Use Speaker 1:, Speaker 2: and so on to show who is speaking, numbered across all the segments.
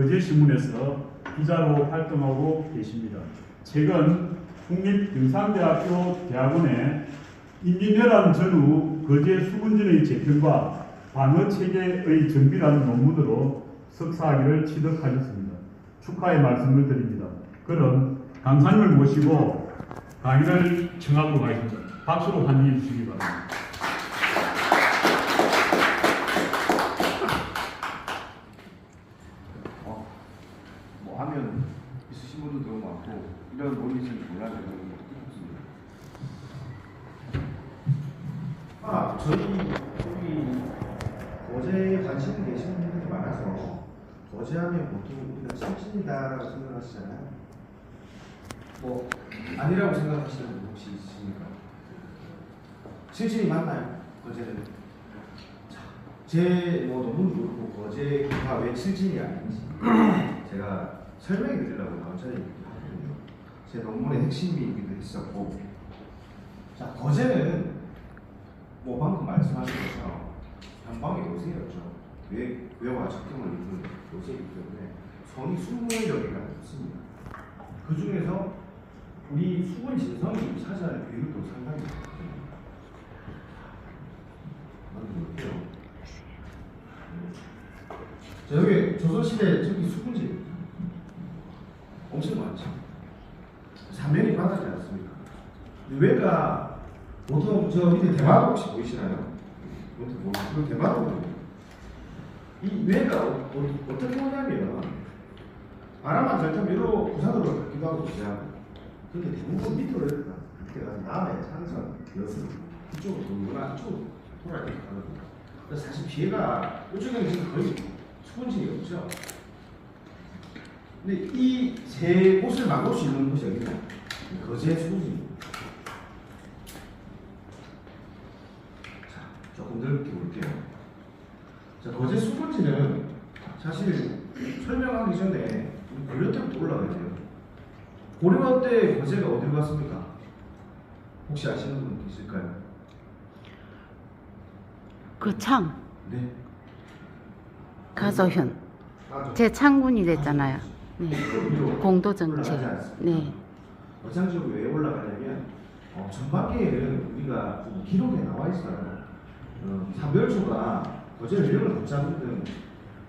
Speaker 1: 거제신문에서 기자로 활동하고 계십니다. 최근 국립경상대학교 대학원의 인민혈안 전후 거제 수군진의 재편과 방어체계의 정비라는 논문으로 석사학위를 취득하셨습니다. 축하의 말씀을 드립니다. 그럼 강사님을 모시고 강의를 청하도록 하겠습니다. 박수로 환영해 주시기 바랍니다.
Speaker 2: 뭐 하면 있으신 분도 너무 많고 이런 논이 있을지 몰랐는데 너무 좋습니다.
Speaker 3: 저희 거제에 관심 계시는 분들이 많아서 거제하면 보통 우리가 칠진이다라고 생각하시잖아요. 뭐 아니라고 생각하시는 분 혹시 있으십니까? 칠진이 맞나요? 거제는? 제뭐 논문도 그렇고 거제가 왜 칠진이 아닌지 제가 설명해 드리려고 나온자리에 하거든요. 제 논문의 핵심이기도 했었고, 자 거제는 뭐 방금 말씀하신 것처럼 변방의 요새였죠. 외와 적경을 이루는 요새이기 때문에 성이 20여개가 있습니다. 그 중에서 우리 수군 진성이 차지하는 비율도 상당히 높거든요. 볼게요. 자, 여기 조선시대 저기 수군지 엄청 많죠. 사면이 바다지 않습니까? 외가 보통 저 밑에 대마도 혹시 보이시나요? 그 대마도거든요. 이 외가 어떻게 오냐면 바람만 잘 타면 이로 부산으로 가기도 하고 그냥. 근데 대부분 밑으로 이렇게 가서 남해, 산선, 여수 이쪽으로 돌거나 이쪽으로 돌아야 되거든요. 그래서 사실 피해가 이쪽에는 지금 거의 수분진이 없죠. 근데 이 세 곳을 막을 수 있는 곳이 어디냐? 거제 수분진입니다. 자, 조금 넓게 볼게요. 자, 거제 수분진은 사실 설명하기 전에 고려 때부터 올라가야 돼요. 고려 때 거제가 어디로 갔습니까? 혹시 아시는 분 계실까요?
Speaker 4: 그
Speaker 3: 네.
Speaker 4: 가소현
Speaker 3: 아,
Speaker 4: 제 창군이 됐잖아요. 네. 공도정책. 네.
Speaker 3: 어장적으로 왜 올라가냐면 전반기에는 우리가 기록에 나와 있어요. 삼별초가 거제 전력을 못 잡는 등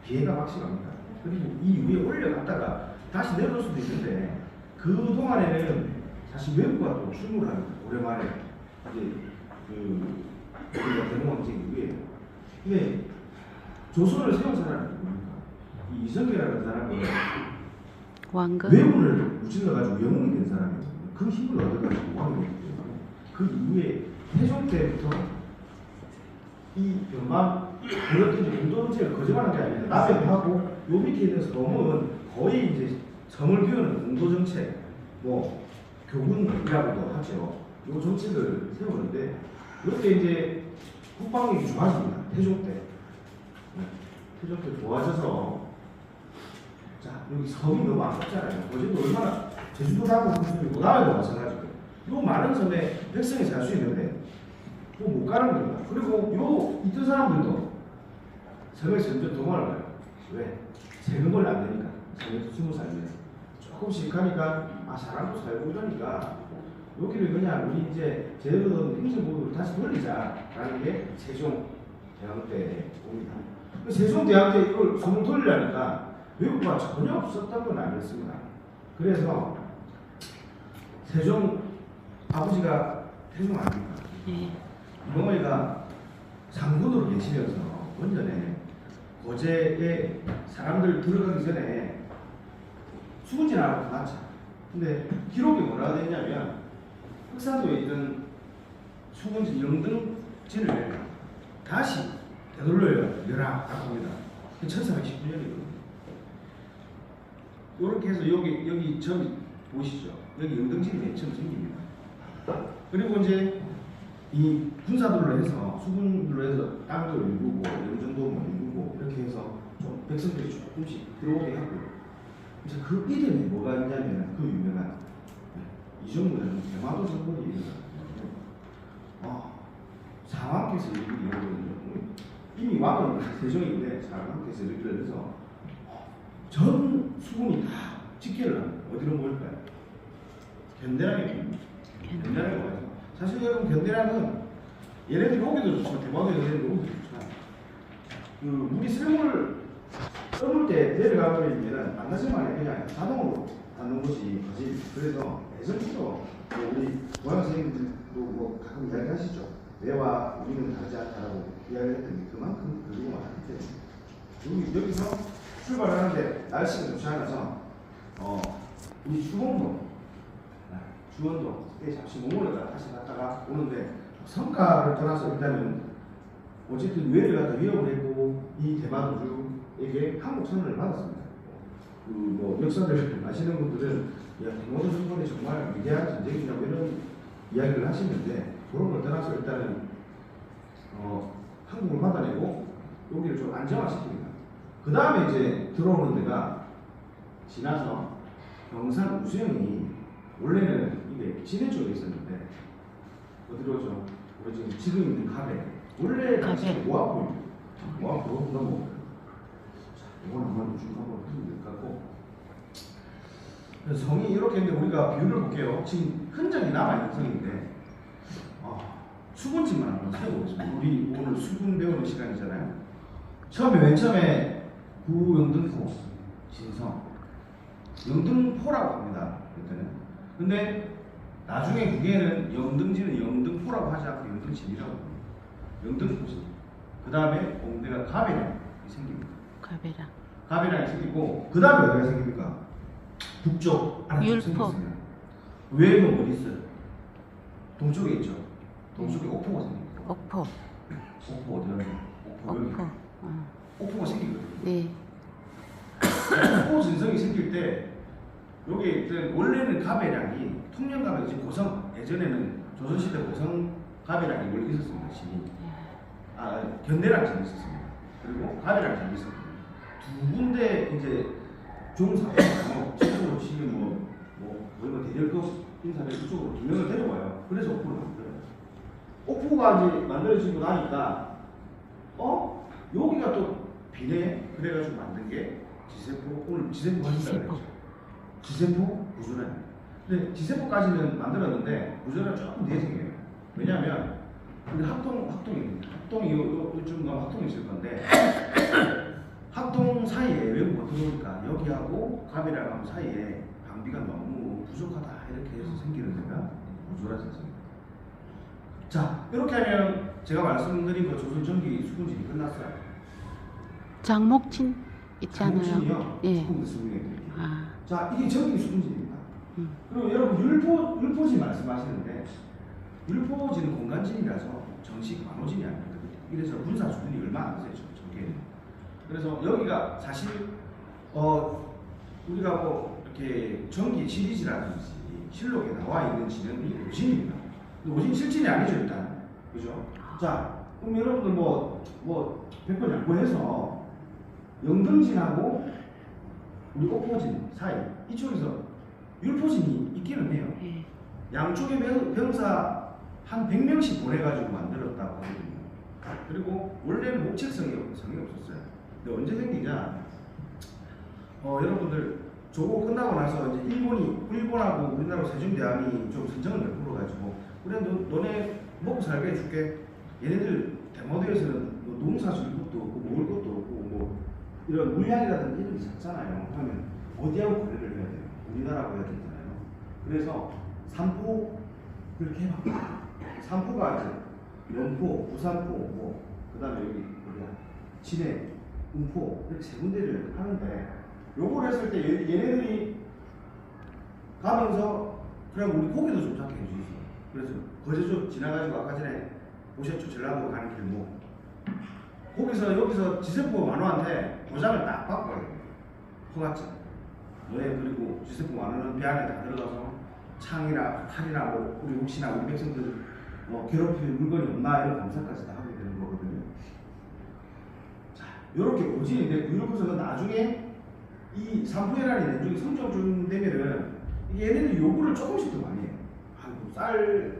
Speaker 3: 피해가 확실합니다. 그리고 이 위에 올려갔다가 다시 내려올 수도 있는데 그 동안에는 사실 외부가 또 출몰을 합니다. 오랜만에 이제 우리가 대공황제기 위에. 근데 조선을 세운 사람이 누굽니까? 이 이성계라는 사람이
Speaker 4: 왕건.
Speaker 3: 외군을 무찔러가지고 영웅이 된 사람이거든요. 그 힘을 얻어가지고 왕이 됐기 때문에 그 이후에 태종 때부터 이 변방 그렇게 이제 공동체가 거짓말한 게 아니라 남해하고 요 밑에 있는 섬은 거의 이제 성을 비우는 공도정책, 뭐 교군이라고도 하죠. 요 정책을 세우는데 이렇게 이제 국방력이 좋아집니다. 태종 때. 태종 때 좋아져서 자 여기 섬이 너무 아깝잖아요. 어제도 얼마나 제주도도 하고 무슨 남해도 마찬가지고 요 많은 섬에 백성이 살 수 있는데 뭐 못 가는 겁니다. 그리고 요 있던 사람들도 섬에서 점점 도망을 가요. 왜? 세금을 안 되니까. 섬에서 20살면 조금씩 가니까 사람도 살고 이러니까 여기를 그냥 우리 이제 제대로 행정부를 다시 돌리자라는 게 세종대왕 때 옵니다. 세종대왕 때 이걸 손을 돌리려니까 외국과 전혀 없었던 건 아니었습니다. 그래서 세종 아버지가 태종 아닙니까?
Speaker 4: 네.
Speaker 3: 이병헌이가 상군으로 계시면서 원전에 거제에 사람들 들어가기 전에 수군진하고 맞죠. 근데 기록이 뭐라고 되어 있냐면 흑사도에 있던 수군진 영등진을 다시 되돌려요. 열하라고 합니다. 1319년이거든요. 이렇게 해서 여기 점 보시죠. 여기 영등진이 맨 처음 생깁니다. 그리고 이제 이 군사들로 해서 수군으로 해서 땅도 일구고 영등도 일구고 이렇게 해서 좀 백성들이 조금씩 들어오게 하고요. 이제 그 이름이 뭐가 있냐면 그 유명한 이정도는 대마도 정권이 일어났거든요. 상왕께서 이거거든요. 이미 왕은 세종인데 상왕께서 이렇게 해서 전 수군이 다 직계를 합니다. 어디로 모일까요? 견대랑에 견대랑에 모여서 사실 여러분 견대랑은 얘네들이 오기도 좋지만 대만에 얘네들이 오기도 좋지만 그 물이 썰물 때 내려가버리면 얘는 만나지만 그냥 자동으로 닿는 것이 거짓. 그래서 예전부터 우리 고향 선생님들도 뭐 가끔 이야기하시죠. 내와 우리는 다르지 않다라고 이야기했더니 그만큼 그리고 많기 때문에 여기서 출발하는데 날씨가 좋지 않아서 우리 주원도에 잠시 머물렀다가 다시 갔다가 오는데 성과를 떠나서 일단은 어쨌든 유해를 갖다 위협을 했고 이 대만주에게 한국 선언을 받았습니다. 그 뭐 역사를 아시는 분들은 야 대만주 정권이 정말 위대한 전쟁이라고 이런 이야기를 하시는데 그런 걸 떠나서 일단은 한국을 받아내고 여기를 좀 안정화시킵니다. 그 다음에 이제 들어오는 데가 지나서 경산 우수영이 원래는 이게 진해 쪽에 있었는데 어디로 오죠? 우리 지금 있는 가베 원래 당시 모아포입니다. 모아포 너무 이건 한번 쭉 한번 해주면 될 것 같고 성이 이렇게 있는데 우리가 비율을 볼게요. 지금 흔적이 남아있는 성인데 수군집만 한번 세워보겠습니다. 우리 오늘 수군 배우는 시간이잖아요. 맨 처음에 구영등포 진성 영등포라고 합니다. 그때는. 근데 나중에 그게는 영등지는 영등포라고 하지 않고 영등집이라고 합니다. 영등포지. 그 다음에 공대가 가베랑이 생깁니다. 가베랑이 생기고 그 다음에 어디가 생깁니까? 북쪽 아래쪽 생겼습니다. 외에는 어디 있어요? 동쪽에 있죠. 동쪽에 옥포가 생깁니다.
Speaker 4: 옥포
Speaker 3: 어디 가요? 옥포. 옥포가 생기거든요.
Speaker 4: 네.
Speaker 3: 옥포 진성이 생길 때 여기 원래는 가베랑이 통영가베 지금 고성 예전에는 조선시대 고성 가베랑이 원래 있었습니다. 진이 견대랑 진이 있었습니다. 그리고 가베랑 진이 있었거든요. 두 군데 이제 종사하고 지금으로 치면 뭐 대결급 인사를 이쪽으로 두 명을 데려와요. 그래서 옥포를 만들어요. 옥포가 이제 만들어지고 나니까 여기가 또 비네 그래가지고 만든 게 지세포. 오늘 지세포 하신다고 그랬죠. 지세포 구조란. 근데 지세포까지는 만들었는데 구조란 조금 뒤에 생겨요. 왜냐하면 우리 학동입니다. 학동이 요즘 가면 학동이 있을 건데 학동 사이에 외국 어떻게 보니까 여기하고 가베랑 사이에 방비가 너무 부족하다 이렇게 해서 생기는 데가 구조란 선생입니다. 자 이렇게 하면 제가 말씀드린 거 조선 전기 수군진이 끝났어요.
Speaker 4: 장목진 있잖아요.
Speaker 3: 장목진이요?
Speaker 4: 예.
Speaker 3: 자 이게 전기 수군진입니다. 그리고 여러분 율포진 말씀하시는데 율포진은 공간진이라서 정식 만호진이 아닙니다. 이래서 군사 수준이 얼마 안 되죠. 저게. 그래서 여기가 사실 우리가 뭐 이렇게 전기 시리즈라든지 실록에 나와 있는 진은 오진입니다. 오진 실진이 아니죠 일단. 그죠? 자 그럼 여러분들 뭐 100번 양보해서 영등진하고 우리 옥포진 사이 이쪽에서 율포진이 있기는 해요. 양쪽의 병사 한 100명씩 보내가지고 만들었다고 하거든요. 그리고 원래는 목책성이 없었어요. 근데 언제 생기냐? 여러분들 조고 끝나고 나서 이제 일본하고 우리나라 세종대왕이 좀 선정을 베풀어가지고 그래 너네 먹고 살게 해줄게. 얘네들 대마도에서는 농사 질 것도 없고 먹을 것도 없고 뭐 이런 물량이라든지 이런 게 작잖아요. 그러면 어디하고 거래를 해야 돼요? 우리나라하고 해야 되잖아요. 그래서 삼포 그렇게 해봤고 삼포가 이제 영포, 부산포, 그 다음에 여기 어디야? 진해, 운포 이렇게 세 군데를 하는데 요걸 했을 때 얘네들이 가면서 그냥 우리 고기도 좀 잡게 해주시죠. 그래서 거제도 지나가지고 아까 전에 보셨죠? 전라도 가는 길목 여기서 지세포 만호한테 도장을 딱 바꿔요. 허가증. 너네 그리고 지세포 만호는 배 안에 다 들어가서 창이나 칼이나 뭐 우리 혹시나 우리 백성들 괴롭힐 물건이 없나 이런 검사까지 다 하게 되는 거거든요. 자, 요렇게 오진인데 구일포선은 나중에 이 삼포해란이 나중에 성정중 되면은 얘네들 요구를 조금씩 더 많이 해요. 쌀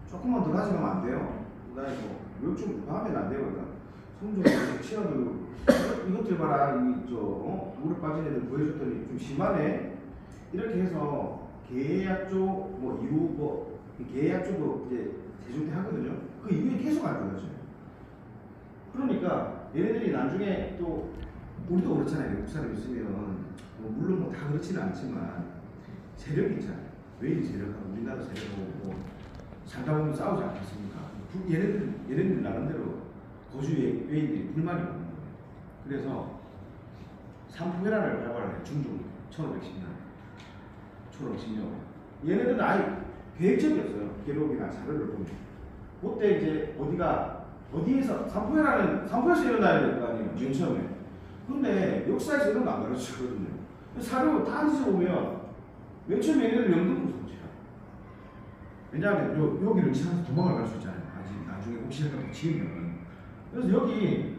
Speaker 3: 조금만 더 가져가면 안 돼요. 그다음에 뭐 좀 하면 안 돼요. 그러니까 성적 치아도 이것들 봐라 이저 물에 빠진 애들 보여줬더니 좀 심하네. 이렇게 해서 계약 쪽뭐 이후 뭐 계약 쪽도 이제 대중대 하거든요. 그 이후에 계속 안 좋아져요. 그러니까 얘네들이 나중에 또 우리도 그렇잖아요. 외국 사람 있으면 뭐 물론 뭐 다 그렇지는 않지만 세력이 있잖아요. 외인 세력하고 우리나라 세력하고 뭐 살다 보면 싸우지 않겠습니까? 얘네들 나름대로 거주의 외인들이 불만이 많은 거예요. 그래서 삼풍회란을 발발을 해 중종 1510년. 얘네들은 아예 계획적이 없어요. 기록이나 자료를 보면. 그때 이제 어디에서 삼포에서 일어나야 될 거 아니에요. 맨 처음에. 근데 역사에서 이런 거 안 가르치거든요. 사료 다 뒤져보면 맨 처음에 얘네들 영등포 성지야. 왜냐하면 여기를 지나서 도망을 갈 수 있잖아요. 나중에 혹시 또 지으면. 그래서 여기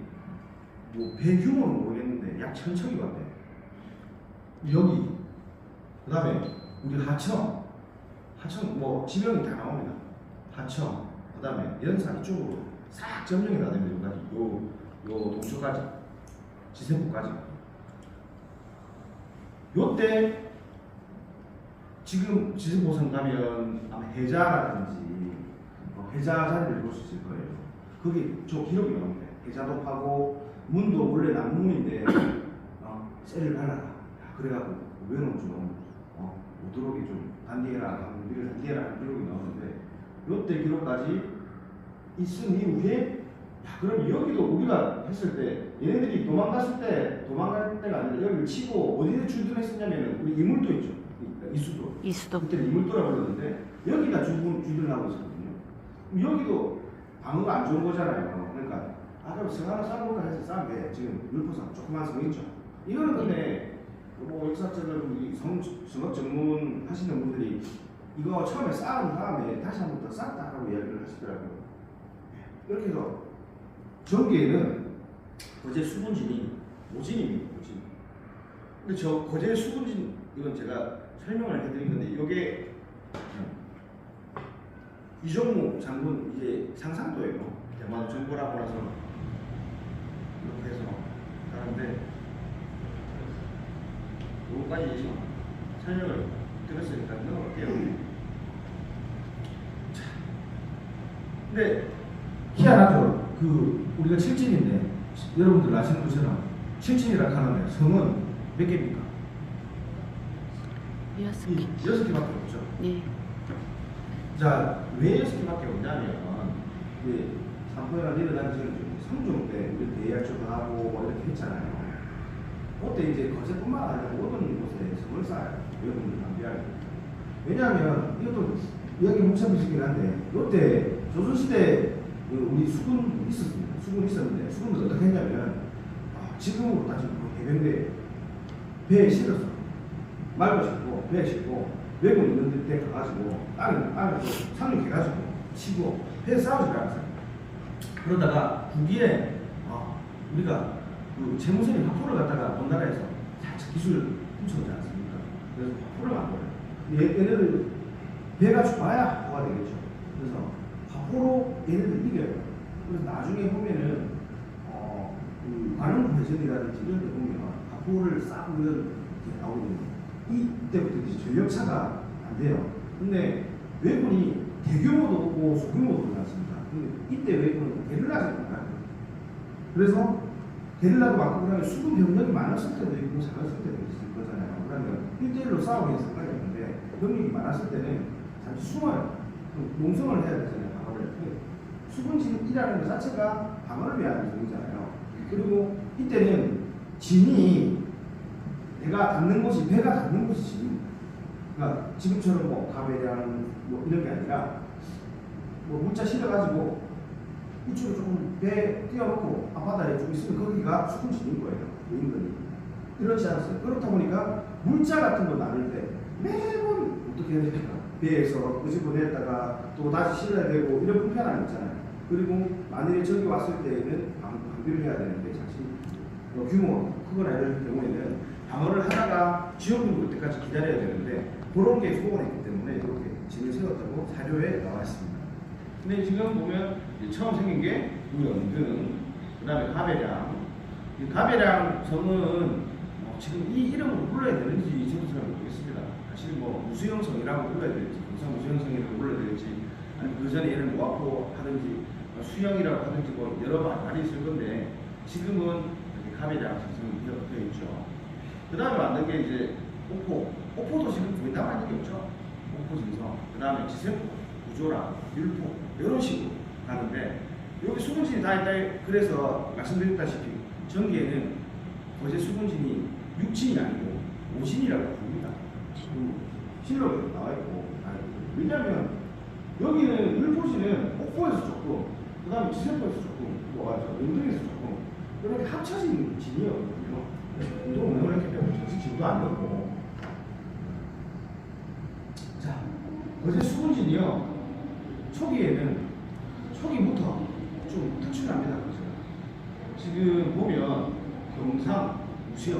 Speaker 3: 뭐 배 규모는 모르겠는데 약 1000척이 왔대. 여기 그 다음에 우리 하청 뭐 지명이 다 나옵니다. 하청 그 다음에 연산 이쪽으로 싹 점령이 다 됩니다. 여기까지 요 동초까지 지세포까지. 요때 지금 지세포선 가면 아마 해자라든지 해자 자리를 볼 수 있을 거예요. 거기 저 기록이 나옵니다. 해자도 파고 문도 원래 남문인데 쇠를 발라라. 그래갖고 외로움 좀 못 들어오게 좀 단디해라. 우리를 단디해라 하는 기록이 나오는데 요때 기록까지 있은 이후에 그럼 여기도 우리가 했을 때 얘네들이 도망갈 때가 아니라 여기를 치고 어디에 주둔했었냐면은 우리 이물도 있죠. 이수도. 그때 이물도라고 불렀는데 여기가 주둔하고 있었거든요. 여기도 방어가 안 좋은 거잖아요. 그러니까 그럼 성 하나 쌓아볼까 해서 쌓은 게 지금 율포성 조그만 성 있죠. 이거는 근데 뭐 역사적으로 성악 전문 하시는 분들이 이거 처음에 쌓은 다음에 다시 한 번 더 쌓았다라고 이야기를 하시더라고요. 이렇게 해서 전기에는 거제 수분진이 모진입니다. 모진. 근데 저 거제 수분진 이건 제가 설명을 해드린 건데 이게 이종무 장군 이제 상상도예요. 대만 정보라고 나서 이렇게 해서 하는데 요거까지 설명을 들었으니까 넣어볼게요. 자, 근데 희한하죠. 우리가 칠진인데 여러분들 아시는 것처럼 칠진이라고 하는데 성은 몇 개입니까?
Speaker 4: 6개.
Speaker 3: 6개밖에 없죠.
Speaker 4: 네.
Speaker 3: 자, 왜 6개밖에 없냐면 삼포에가 내려다니는 지금 성종 때 우리 대야초도 하고 뭐 이렇게 했잖아요. 그때 이제 거제뿐만 아니라 모든 곳에 성을 쌓아요. 여러분들 감비하게. 왜냐하면 이것도 이야기 뭉쳐비시긴 한데 이때 조선시대 우리 수군 있었습니다. 수군 있었는데 수군은 어떻게 했냐면 지금으로 따지면 해병대 배에 실어서 말고 싣고 배에 싣고 외국 있는 데 가가지고 땅을 상륙해가지고 치고 배에 싸우지 않았어요. 그러다가 북위에 우리가 재무선이 화포를 갖다가 온 나라에서 살짝 기술을 훔쳐오지 않습니까? 그래서 화포를 만들어요. 얘네들 배가 좋아야 화포가 되겠죠. 그래서 화포로 얘네들 이겨요. 그래서 나중에 보면은 관음부 회전이라든지 이런 데 보면 화포를 쌓고 이런 게 나오거든요. 이때부터 이제 전력차가 안 돼요. 근데 왜군이 대규모도 없고 소규모도 없지 않습니까? 근데 이때 왜군은 게릴라잖아요. 그래서 게릴라도 많고 그다음에 수군 병력이 많았을 때도 있고 작았을 때도 있을 거잖아요. 그러면 1대1로 싸우는 상관이 없는데 병력이 많았을 때는 잠시 숨어요. 농성을 해야 되잖아요. 방어를. 수군진이라는 것 자체가 방어를 위한 용이잖아요. 그리고 이때는 진이 배가 닿는 곳이 진입니다. 그러니까 지금처럼 뭐 가배량 뭐 이런 게 아니라 뭐 물자 실어가지고 이쪽으로 조금 배 띄워놓고 앞바다에 좀 있으면 거기가 수군진인 거예요. 인근이. 그렇지 않았어요. 그렇다 보니까 물자 같은 거 나눌 때 매번 어떻게 해야 됩니까? 배에서 끄집어냈다가 또 다시 실어야 되고 이런 불편함이 있잖아요. 그리고 만일에 저기 왔을 때에는 방비를 해야 되는데 자칫 규모가 크거나 이럴 경우에는 방어를 하다가 지역군도 그때까지 기다려야 되는데 그런 게 소원했기 때문에 이렇게 진을 세웠다고 사료에 나와 있습니다. 근데 지금 보면 처음 생긴 게 우연근, 그 그다음에 가배량. 이 가배량 성은 지금 이 이름으로 불러야 되는지 저도 잘 모르겠습니다. 사실 뭐 무수형성이라고 불러야 될지, 경상 무수형성이라고 불러야 될지, 아니면 그 전에 얘는 모아포 하든지 수형이라고 하든지 뭐 여러 말이 있을 건데 지금은 이렇게 가배량 성이 되어 있죠. 그 다음에 만든 게 이제 오포. 오포도 지금 거의 다 만든 게 없죠. 오포 증성. 그 다음에 지세포, 구조라, 율포 이런 식으로 가는데 여기 수분진이 다 있다. 그래서 말씀드렸다시피 전기에는 거제 수분진이 6진이 아니고 5진이라고 부릅니다. 실록에 나와 있고. 왜냐하면 여기는 율포진은 오포에서 조금, 그 다음에 지세포에서 조금, 연등에서 조금 이렇게 합쳐진 진이거든요. 운동을 오늘 했기 때문에 정식 진도 안 넣고. 자, 거제 수분진이요. 초기부터 좀 특출납니다. 지금 보면 경상, 무수형,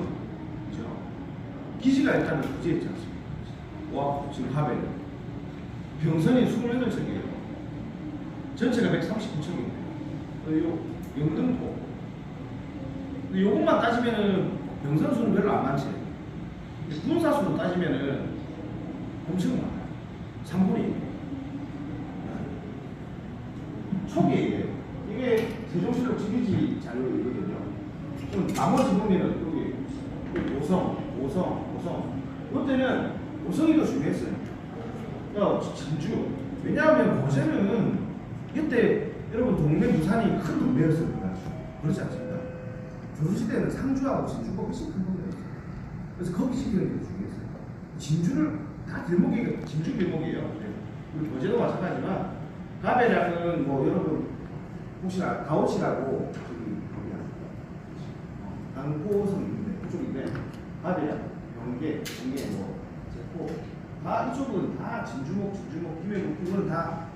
Speaker 3: 그죠? 기지가 일단은 거제에 있지 않습니까? 와, 지금 하벨. 병선이 28척이에요. 전체가 139척인데. 요 영등포. 근데 요것만 따지면은 병선 수는 별로 안 많지. 군사 수로 따지면은 엄청 많아요. 3분의 1. 초기에 이게 세종시력 지리지 자료이거든요. 좀 나머지 보면은 여기 오성. 그때는 오성이 더 중요했어요. 진주. 왜냐하면 거제는 이때 여러분 동네 부산이 큰 동네였습니다. 그렇지 않습니까? 조선시대는 상주하고 진주가 훨씬 큰 동네였어요. 그래서 거기 지키는 게 중요했어요. 진주를 다 길목이 진주 길목이에요. 그리고 거제도 마찬가지지만 가배량은 뭐 여러분 혹시나 가오치라고 저기 강포성 있는데 그쪽인데 가배량, 영계, 뭐 제포 다 이쪽은 다 진주목, 김해목 이거는 다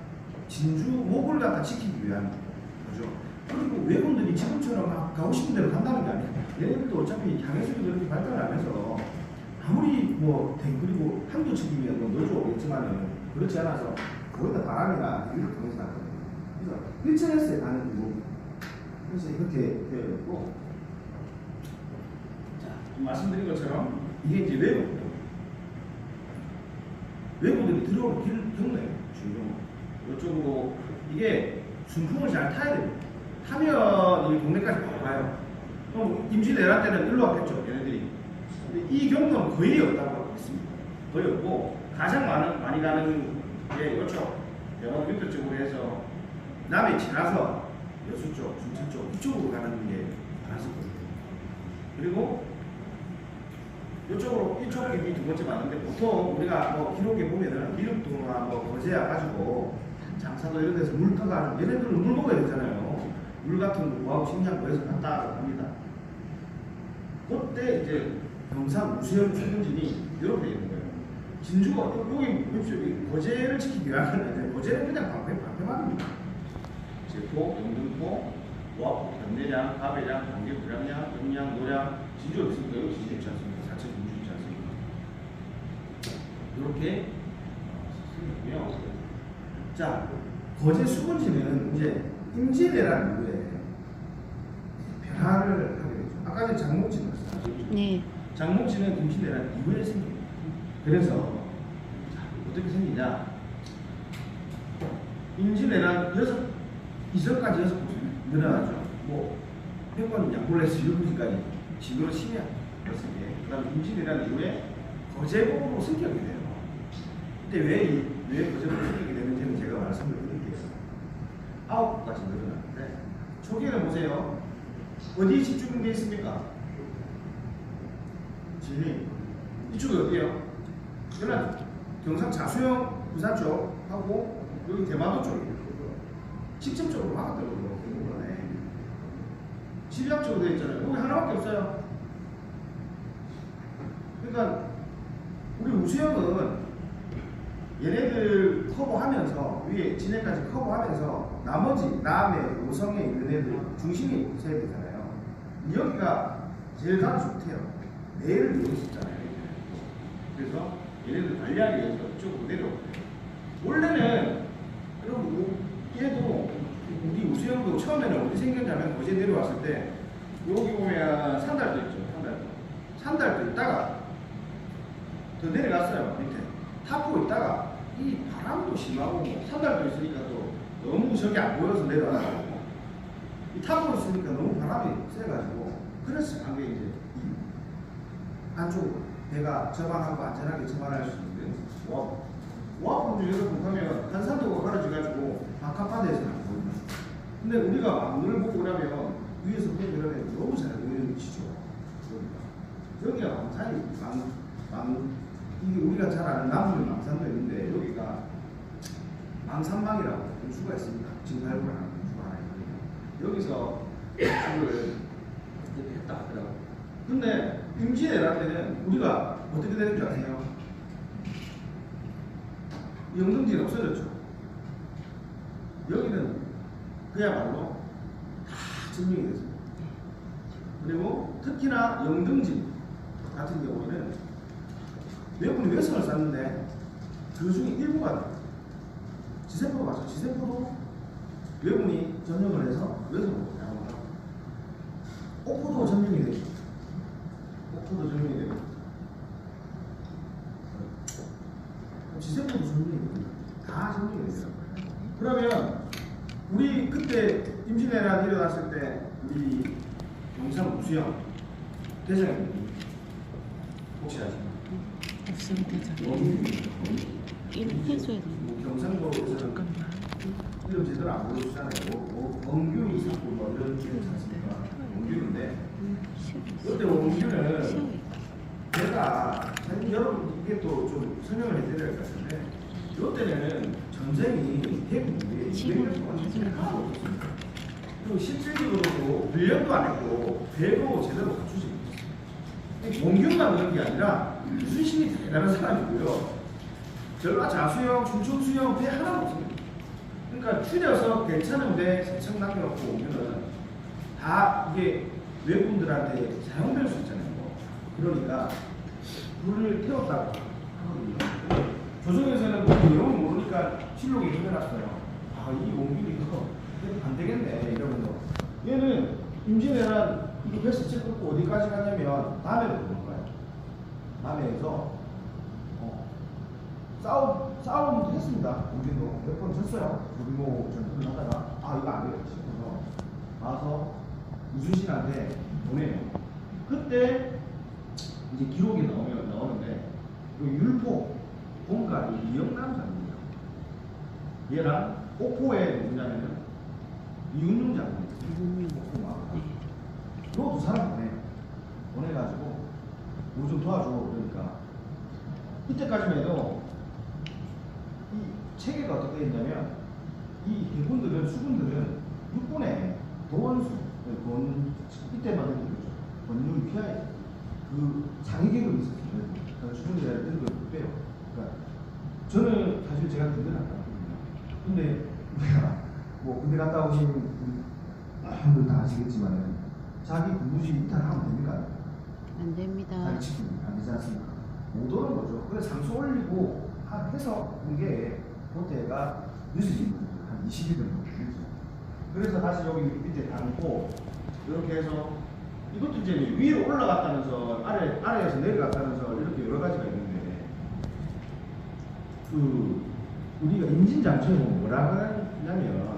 Speaker 3: 진주목을 갖다 지키기 위한 거죠. 그리고 외국인들이 지금처럼 막 가고 싶은 대로 간다는 게 아니에요. 얘네들도 어차피 향해수도 그렇게 발달하면서 아무리 뭐 그리고 한두 척이면 뭐 넣어줘겠지만은 그렇지 않아서 거의 다 바람이나 이렇게 통해서 나거든요. 그래서 일천에서에 가는 거 그래서 이렇게 되어 있고, 자 말씀드린 것처럼 이게 이제 외국들이 들어오는 길 경로예요. 중경 이쪽으로 이게 순풍을 잘 타야 돼요. 타면 이 동네까지 바로 가요. 그럼 임시 내란 때는 일로 왔겠죠, 얘네들이. 근데 이 경로는 거의 없다고 하고 있습니다. 거의 없고 가장 많이 가는 게 이쪽 영화 빈터 쪽으로 해서 남해 지나서 여수 쪽, 순천 쪽 이쪽으로 가는 게 많았었거든요. 그리고 이쪽으로 이쪽이 두 번째 맞는데 보통 우리가 뭐 기록에 보면은 미륵동이나 뭐 거제야 가지고 장사도 이런 데서 물 타가 얘네들은 물 먹어야 되잖아요. 물 같은 거 구하고 식량 구해서 갔다 갑니다. 그때 이제 경상 무수형 수분진이 이렇게 되는 거예요. 진주가 여기 보십시오. 거제를 지키기 위한 거제는 그냥 방패막입니다. 제포, 영등포, 모아포, 견내량, 가배량, 관계 불량량, 영량, 노량, 진주 어디 있습니까? 여기 진주 있지 않습니까? 자체 진주 있지 않습니까? 이렇게 쓰고요. 자, 거제 수분지는 이제 임진왜란 이후에 변화를 하게 되죠. 아까 전에 장목지 말씀하셨죠?
Speaker 4: 네.
Speaker 3: 장목지는 임진왜란 이후에 생깁니다. 그래서 어떻게 생기냐? 임진왜란 이전까지 6번 늘어나죠. 뭐 평균 양골레스 6번까지 진도로 심야 6개. 그다음 임진왜란 이후에 거제국으로 승격이 돼요. 근데 왜 거제국으로 승격이 되는지는 제가 말씀을 드릴게요. 9가지 늘어나는데 초기에는 보세요. 어디에 집중돼 있습니까? 진리. 이쪽이 어디예요? 연락 경상 자수형 부산 쪽하고 여기 대마도 쪽이에요. 직접적으로 막았더라고요. 집약적으로 되어 있잖아요. 여기 하나밖에 없어요. 그러니까 우리 우수형은 얘네들 커버하면서 위에 진해까지 커버하면서 나머지 남해, 오성에 있는 애들 중심이 있어야 되잖아요. 여기가 제일 가기 좋대요. 내일 누울 수 있잖아요. 그래서 얘네들 관리하기 위해서 이쪽으로 내려오고 원래는 여러분 얘도 우리 우수형도 처음에는 어디 생겼냐면 거제 내려왔을 때 여기 보면 산달도 있죠. 산달도 있다가 더 내려갔어요. 밑에 타포 있다가 이 바람도 심하고 산달도 있으니까 또 너무 저기 안 보여서 내려와가지고 이 타포 있으니까 너무 바람이 세가지고 그래서 관계 이제 안쪽 배가 저방하고 안전하게 저방할 수 있는 오합분들 여러분 보면 한산도가 가려져가지고 바깥바다에서는 안 보입니다. 근데 우리가 망을 보고 그러면 위에서 보고 그러면 너무 잘 보이는 위치죠. 여기가 망산이 이게 우리가 잘 아는 남부는 망산도 있는데 여기가 망산망이라고 분수가 있습니다. 증발구라는 분수가 하나 있거든요. 여기서 이걸 이렇게 했다 하더라고요. 근데 임진왜란 때는 우리가 어떻게 되는 줄 아세요? 영등지는 없어졌죠. 여기는 그야말로 다 증명이 됐습니다. 그리고 특히나 영등지 같은 경우에는 외국인이 외성을 쌓는데 그 중에 일부가 지세포도 맞죠. 지세포도 외국인이 점령을 해서 외성을 양호하고 옥포도 점령이 되죠. 옥포도 점령이 되고 지세포도 점령이 됩니다. 다 점령이 됐어요. 그러면 우리 그때 임진왜란 일어났을 때 우리 용산 우수영 대장님 혹시 아십니까?
Speaker 4: 없습니다. 이렇게 해줘야 돼.
Speaker 3: 경상도에서는 이름 제대로 안 부르시잖아요. 원균이 있었고 뭐 이런 게 있지 않습니까? 원균인데 그때 원균은 제가 여러분 이게 또 좀 설명을 해드려야 할 것 같은데 이때는 전쟁이 대부분이 200년 동안 전쟁을 하고 있었습니다. 그리고 실질적으로도 훈련도 안 했고 배도 제대로 갖추지 못했어요. 원균만 그런 게 아니라 수신이 대단한 사람이고요. 전라 자수형, 충청수형 배 하나도 없습니다. 그러니까 추려서 괜찮은 배 3척 남겨놓고 오면은 다 이게 외국인들한테 사용될 수 있잖아요. 그러니까 물을 태웠다고 하거든요. 조정에서는 그 내용을 모르니까 실록에 해놨어요. 아, 이 원균이 그거 안 되겠네 이러면서 얘는 임진왜란 이거 배스 찍고 어디까지 가냐면 남해로 올 거예요. 남해에서 싸움도 했습니다. 우리도 몇 번 졌어요. 조비모 전투를 하다가 이거 안 되겠지 싶어서 와서 이순신한테 보내요. 그때 이제 기록이 나오는데 그 율포 본가 이영남 장군이요. 얘랑 옥포에 누구냐면은 이윤용 장군이에요. 너 두 사람 보내가지고 뭐 좀 도와줘. 그러니까 이때까지만 해도 이 체계가 어떻게 됐냐면 이 해군들은 수군들은 육군에 도원수, 이때만 해도 그렇죠. 권율 피하에 그 장의계급이 있었어요. 그러니까 수군들이 이런 걸 못 빼요. 그러니까 저는 사실 제가 군대 갔다 왔거든요. 근데 우리가 뭐 군대 갔다 오신 분들 다 아시겠지만은 자기 군부지 이탈하면 됩니까?
Speaker 4: 안 됩니다.
Speaker 3: 자기 지금 안 되지 않습니까? 못 오는 거죠. 그래서 장소 올리고 해서 공개에 그때가 늦어진 거죠. 한 20일 정도 되죠. 그래서 다시 여기 밑에 담고 이렇게 해서 이것도 이제 위로 올라갔다면서 아래에서 내려갔다면서 이렇게 여러 가지가 있는데 그 우리가 임진장초에 뭐라고 하냐면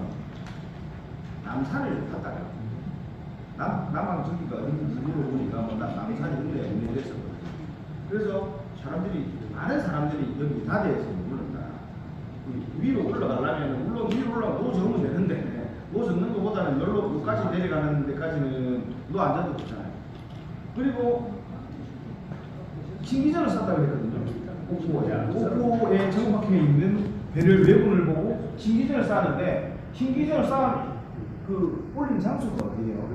Speaker 3: 남산을 갔다가 남한 저기가 어딘지 물어보니까 뭐 남산이 있는데 없는 데서 그래서 많은 사람들이 여기 다대에서 물른다. 위로 올라가려면 물론 위로 올라가면 노 적으면 되는데 노 적는 것보다는 여기까지 내려가는 데까지는 노 앉아도 좋잖아요. 그리고 신기전을 쌌다고 했거든요. 옥포에 정박해 있는 배를 외군을 보고 신기전을 쌓는데 신기전을 쌓은 그 올린 장소가 어디예요?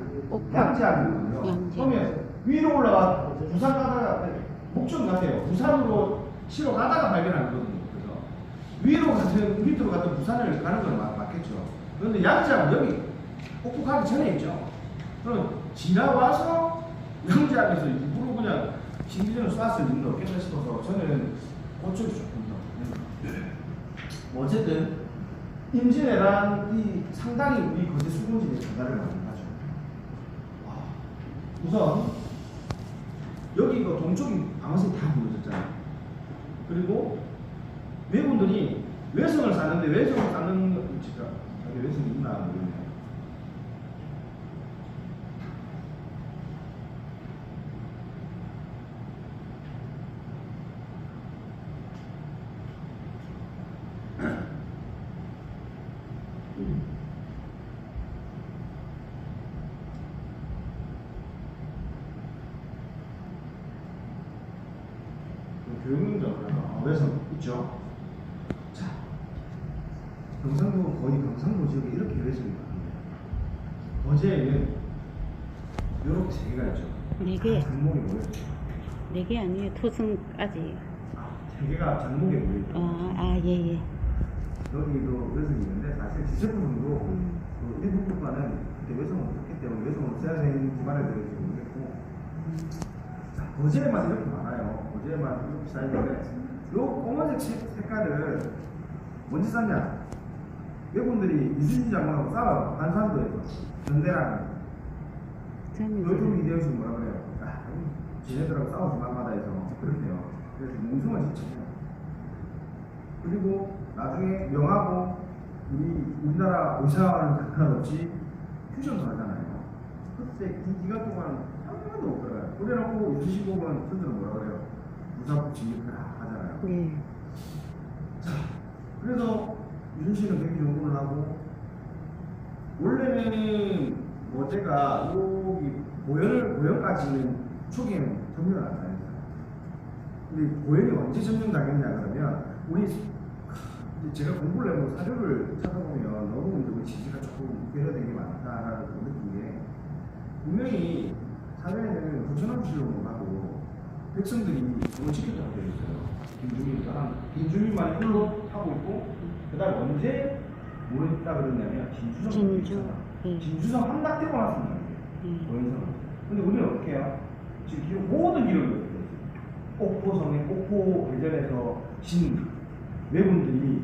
Speaker 3: 양재항이거든요. 그러면 위로 올라가 부산 가다가 목천 같아요. 부산으로 치러 가다가 발견한 거거든요. 그래서 위로 갔든 밑으로 갔든 부산을 가는 건 맞겠죠. 그런데 양재항은 여기 옥포 가기 전에 있죠. 그럼 지나와서 양재항에서 일부러 그냥 신기전을 쐈을 이유는 없겠다 싶어서 저는 그쪽이 조금 더. 어쨌든 임진왜란이 상당히 우리 거제 수군지에 전달을 많이 하죠. 와, 우선 여기 그 동쪽이 방어선이 다 무너졌잖아요. 그리고 왜군들이 외성을 쌓는데 외성을 쌓는 거 진짜 자기 외성이 있나 모르겠네요. 교육민정으로 외성 있죠. 자, 경상도 거의 경상도 지역에 이렇게 외성이 많은데 거제에는 이렇게 세 개가 있죠.
Speaker 4: 네 개.
Speaker 3: 장목에 모여있죠.
Speaker 4: 4개 아니에요. 토승까지.
Speaker 3: 세 개가 장목에 모여있죠.
Speaker 4: 예.
Speaker 3: 여기도 외성이 있는데 사실 지적분도 그 일부 국가는 그때 외성을 없기 때문에 외성을 써야 되는 기반에 대해서 모르겠고 자, 거제에만 이렇게 많아요. 거제에만 이렇게 쌓이는데 요 검은색 색깔을 뭔지 쌌냐? 외군들이 이순신 장군하고 싸워요. 한산도에서 전대랑 요즘 이대현씨 뭐라 그래요? 쟤네들하고 싸우지 말마다 해서 그렇대요. 그래서 몽성을 지쳐요. 그리고 나중에 명하고 우리나라 의사와는 상관없이 휴전도 하잖아요. 그때 그 기간 동안 한 번도 못 들어가요. 그래놓고 이순신공은 선수는 뭐라 그래요? 무사부 진입해라 하잖아요.
Speaker 4: 네.
Speaker 3: 자, 그래서 이순신은 백기 정군을 하고 원래는 제가 여기 고현까지는 초기에는 점령을 안 당했어요. 근데 고현이 언제 점령당했냐 그러면 제가 공부를 해보고 사료를 찾아보면 너무 우리 지지가 조금 배려된 게 많다라는 걸 느낀 게 분명히 사료에는 부천함실로 가고 백성들이 그걸 지켰다고 되어 있어요. 김주민만 홀로 하고 있고 그다음 언제 모였다 그러냐면 진주성 함락되고 났습니다. 고현성은. 근데 우리는 어떻게 해요? 지금 모든 기록이 어떻게 돼요? 옥포성의 옥포 대전에서 진 왜군들이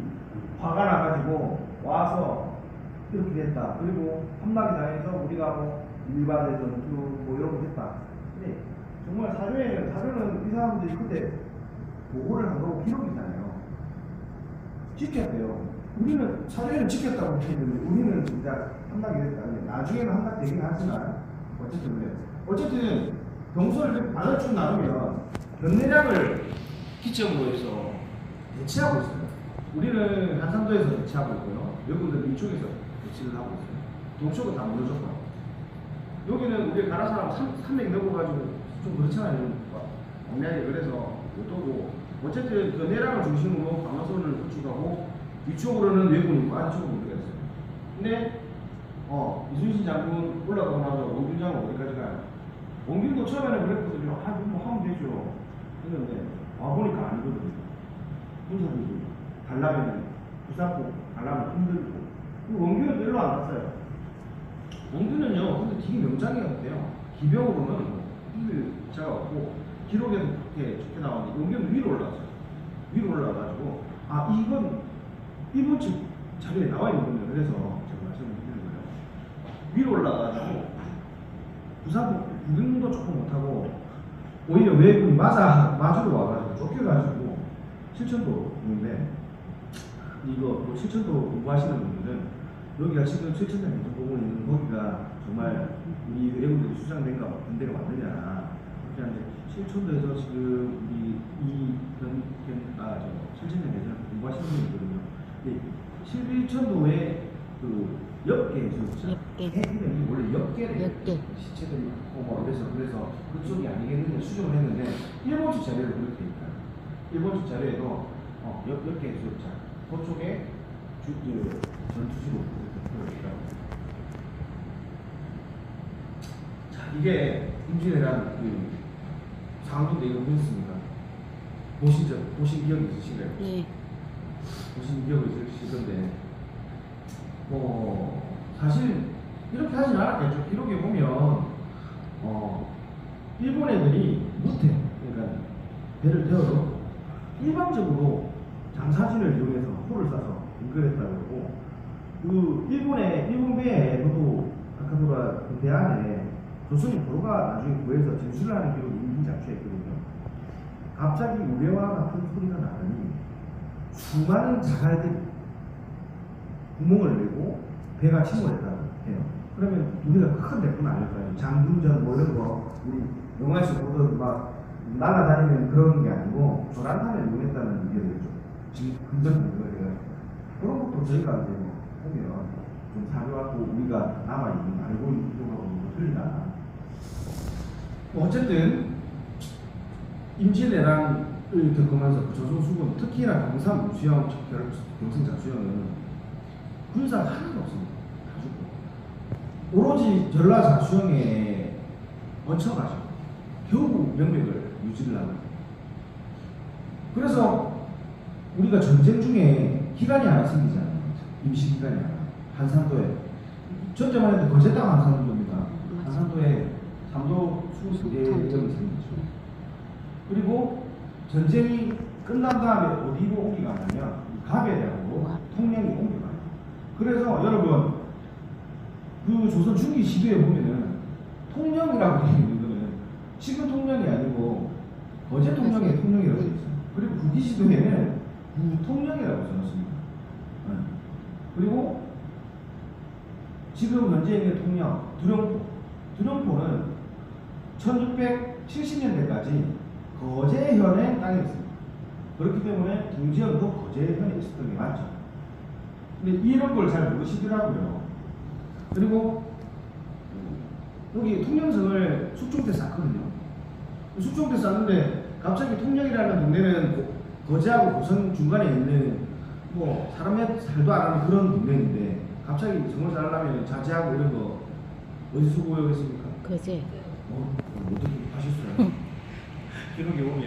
Speaker 3: 화가 나가지고 와서 이렇게 됐다. 그리고 함락이 당해서 우리가 뭐 일반의 전투 뭐 이런 거 했다. 근데 정말 사료는 이 사람들이 그때 보고를 한 거고 기록이 있잖아요. 지켜야 돼요. 우리는 사료는 지켰다고 했는데 우리는 진짜 함락이 됐다. 근데 나중에는 함락되긴 하지만 어쨌든 그래요. 어쨌든 병서를 반을 쭉 나누면 변내량을 기점으로 해서 대치하고 있어요. 우리는 한산도에서 대치하고 있고요. 외국은 이쪽에서 대치를 하고 있어요. 동쪽은 다 무너졌고 여기는 우리 가나 사람 300 넘어가지고 좀 그렇잖아요. 엄밀하게 그래서 또 어쨌든 변내량을 중심으로 방어선을 구축하고 위쪽으로는 외국이 있고 안쪽으로 모르겠어요. 근데 이순신 장군 올라가고 나서 원균 장군 어디까지 가요? 원균도 처음에는 그랬거든요. 뭐 하면 되죠. 했는데 와보니까 아니거든요. 군사들이 달라면 부사고 달라면 힘들고 원균은 별로 안 갔어요. 원균은요 근데 되게 명장이었대요. 기병으로는 힘을 자가 없고 기록에도 그렇게 좋게 나오는데 원균은 위로 올라갔어요. 위로 올라가가지고 이건 일본 측 자료에 나와 있는 겁니다. 그래서 제가 말씀을 드리는 거예요. 위로 올라가가지고 부사고 구경도 조금 못하고 오히려 외국이 마주로 와가지고 쫓겨가지고 칠천도 있는데 이거 칠천도 공부하시는 분들은 여기가 지금 칠천도 공원 있는 거기가 정말 우리 외국들이 수장된가 어떤 데가 왔느냐 그렇게 하는데 칠천도에서 지금 우리 칠천도 대전 공부하시는 분이 있거든요. 근데 칠천도에 그 엽계 해수욕장 이름이 원래 엽계래요. 시체들이 그래서 그쪽이 아니겠는데 수정을 했는데 일본 측 자료를 그렇게 돼 있다. 일본 측 자료에도 엽계 해수욕장 그쪽에 전투지로 그렇게 있다고. 자, 이게 임진왜란 상황도 이거 보셨습니까? 보신 기억이 있으신가요?
Speaker 4: 네.
Speaker 3: 보신 기억이 있으실 건데 사실 이렇게 하진 않았겠죠. 기록에 보면 일본 애들이 무태 그러니까 배를 태워서 일방적으로 장사진을 이용해서 호를 싸서 인근했다고 그러고 그 일본 배에 저도 아까 보다 그 배 안에 조선인 보로가 나중에 구해서 진술을 하는 기록이 있는지 알수있거든요. 갑자기 우레와 같은 소리가 나더니 수많은 자갈들이 구멍을 내고 배가 침몰했다고 해요. 그러면 우리가 큰 대포는 아닐 거예요. 장군전 뭐 이런 거 우리 영화에서 보던 막 날아다니는 그런 게 아니고 조란탄을 이용했다는 얘기겠죠. 지금 근접 공격이에요. 그런 것도 저희가 이제 뭐 보면 좀 사료하고 우리가 남아있는 알고 있는 기록하고 뭐 틀리나. 어쨌든 임진왜란을 겪으면서 조선수군 특히나 경상 우수영 경승자수영은 군사가 하나도 없습니다. 다 죽고 오로지 전라자수영에 얹혀가지고 겨우 명맥을 유지를 하고 그래서 우리가 전쟁 중에 기간이 하나 생기잖아요. 임시기간이 하나 한산도에 전쟁할 때 거제 땅 한산도입니다. 한산도에 3도 수수계점이 생기죠. 그리고 전쟁이 끝난 다음에 어디로 옮겨가냐면 가베대하고 통영이 옮겨가요. 그래서 여러분 그 조선 중기 시도에 보면은 통영이라고 되어 있는 거는 지금 통영이 아니고 거제 통영의 통영이라고 되어 있어요. 그리고 국기 시도에는 구통영이라고 써놨습니다. 그리고 지금 현재 있는 통영 두령포는 1670년대까지 거제현의 땅이었습니다. 그렇기 때문에 둥지현도 거제현에 있었던 게 맞죠. 근데 이런 걸 잘 모르시더라고요. 그리고 여기 통영성을 숙종 때 쌓거든요. 숙종 때 쌓는데 갑자기 통영이라는 동네는 거제하고 고성 중간에 있는 뭐 사람의 살도 안 하는 그런 동네인데 갑자기 정을 쌓으려면 자재하고 이런 거 어디서 구해오겠습니까?
Speaker 4: 거제.
Speaker 3: 어떻게 하셨어요? 기록에 보면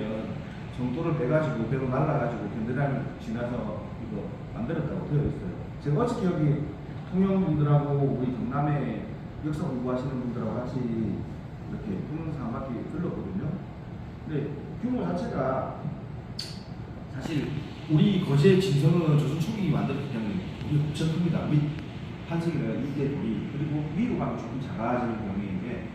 Speaker 3: 정도를 빼가지고 배로 날라가지고 견대랑 지나서 이거 만들었다고 되어 있어요. 제가 어저께 여기 통영분들하고 우리 경남에 역사 공부하시는 분들하고 같이 이렇게 통영사 한 바퀴 둘렀거든요. 근데 규모 자체가 사실 우리 거제 진성은 조선 초기 만들었기 때문에 이게 엄청 큽니다. 밑 한석이나 이때 돌이 그리고 위로 가면 조금 작아지는 경우인데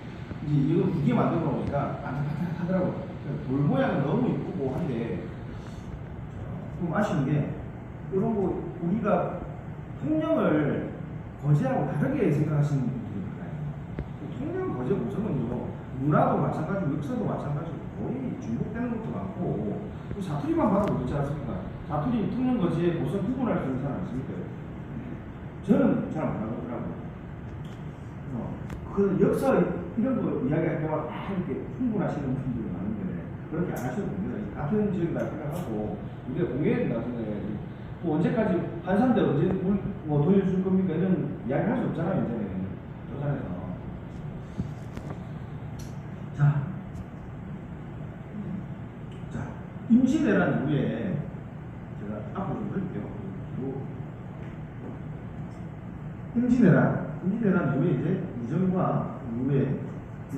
Speaker 3: 이제 이거 두개 만들어 놓으니까 반짝반짝하더라고요. 돌 모양은 너무 이쁘고 한데 좀 아쉬운 게 이런 거 우리가 통영을 거제하고 다르게 생각하시는 분들이 많아요. 통영, 거제, 고성은요 문화도 마찬가지고 역사도 마찬가지고 거의 중복되는 것도 많고 사투리만 봐도 그렇지 않습니까? 사투리 통영, 거제, 고성 구분할 수 있는 사람 있습니까? 저는 잘 못하더라고요. 그 역사 이런 거 이야기할 때마다 다 이렇게 흥분하시는 분들이 많은데 그렇게 안 하셔도 됩니다. 같은 지역이다 생각하고 우리가 공유해야 된다고 생각해야지. 또 언제까지 한산대 언제 뭐 돌려줄 겁니까? 이런 이야기 할 수 없잖아요. 이제는 조선에서. 자, 임시왜란 이후에 제가 앞으로 좀 볼게요. 임진왜란 이후에 이제 이전과 이후에 이제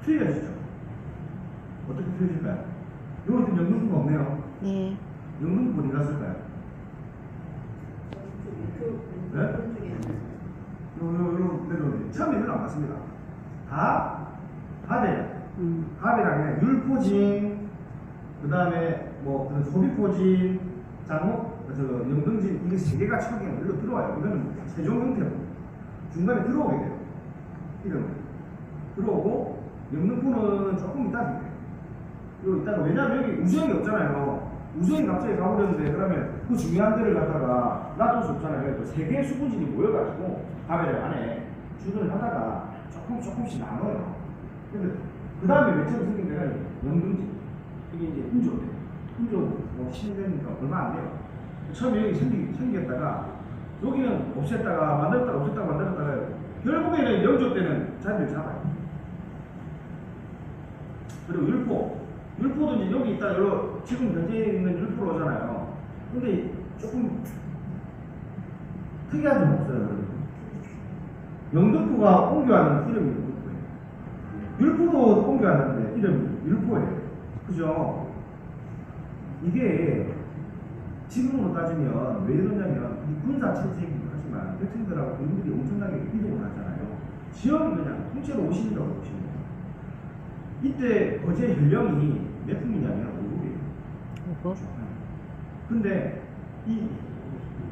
Speaker 3: 틀려지죠. 어떻게 틀려질까요? 이거 지금 영등포가 없네요.
Speaker 4: 네.
Speaker 3: 영등포 어디 갔을까요? 네? 요 내려오네. 처음에 일로 안 갔습니다. 가베랑 율포진, 그 다음에 뭐 소비포진, 장목, 그래서 영등진 이게 세 개가 처음에 일로 들어와요. 이거는 세종 형태로 중간에 들어오게 돼요. 이름을 들어오고 영등포는 조금 이따 생겨요. 이거 이따가 왜냐면 여기 우수영이 없잖아요. 우수영이 갑자기 가버렸는데 그러면 그 중요한 데를 갖다가 놔둘 수 없잖아요. 또 세 개의 수분진이 모여가지고 가베를 안에 주둔을 하다가 조금씩 나눠요. 근데 그 다음에 맨 처음 생긴 데가 영등진. 이게 이제 인조 뭐 10년이니까 얼마 안 돼요. 처음에 여기 생겼다가 여기는 없앴다가 만들었다가 결국에는 영조 때는 자리를 잡아요. 그리고 율포도 이제 여기 있다 여기로 지금 현재 있는 율포로 오잖아요. 근데 조금 특이한 점 없어요. 영등포가 옮겨왔는 이름이 율포예요. 율포도 옮겨왔는데 이름이 율포예요. 그죠? 이게 지금으로 따지면 왜 이러냐면 이 군사 체제이기도 하죠. 아시겠지만 백성들하고 군인들이 엄청나게 이동을 하잖아요. 지역이 그냥 통째로 오신다고 보시면 돼요. 이때 거제 연령이 몇 품이냐면 5급이에요. 근데 이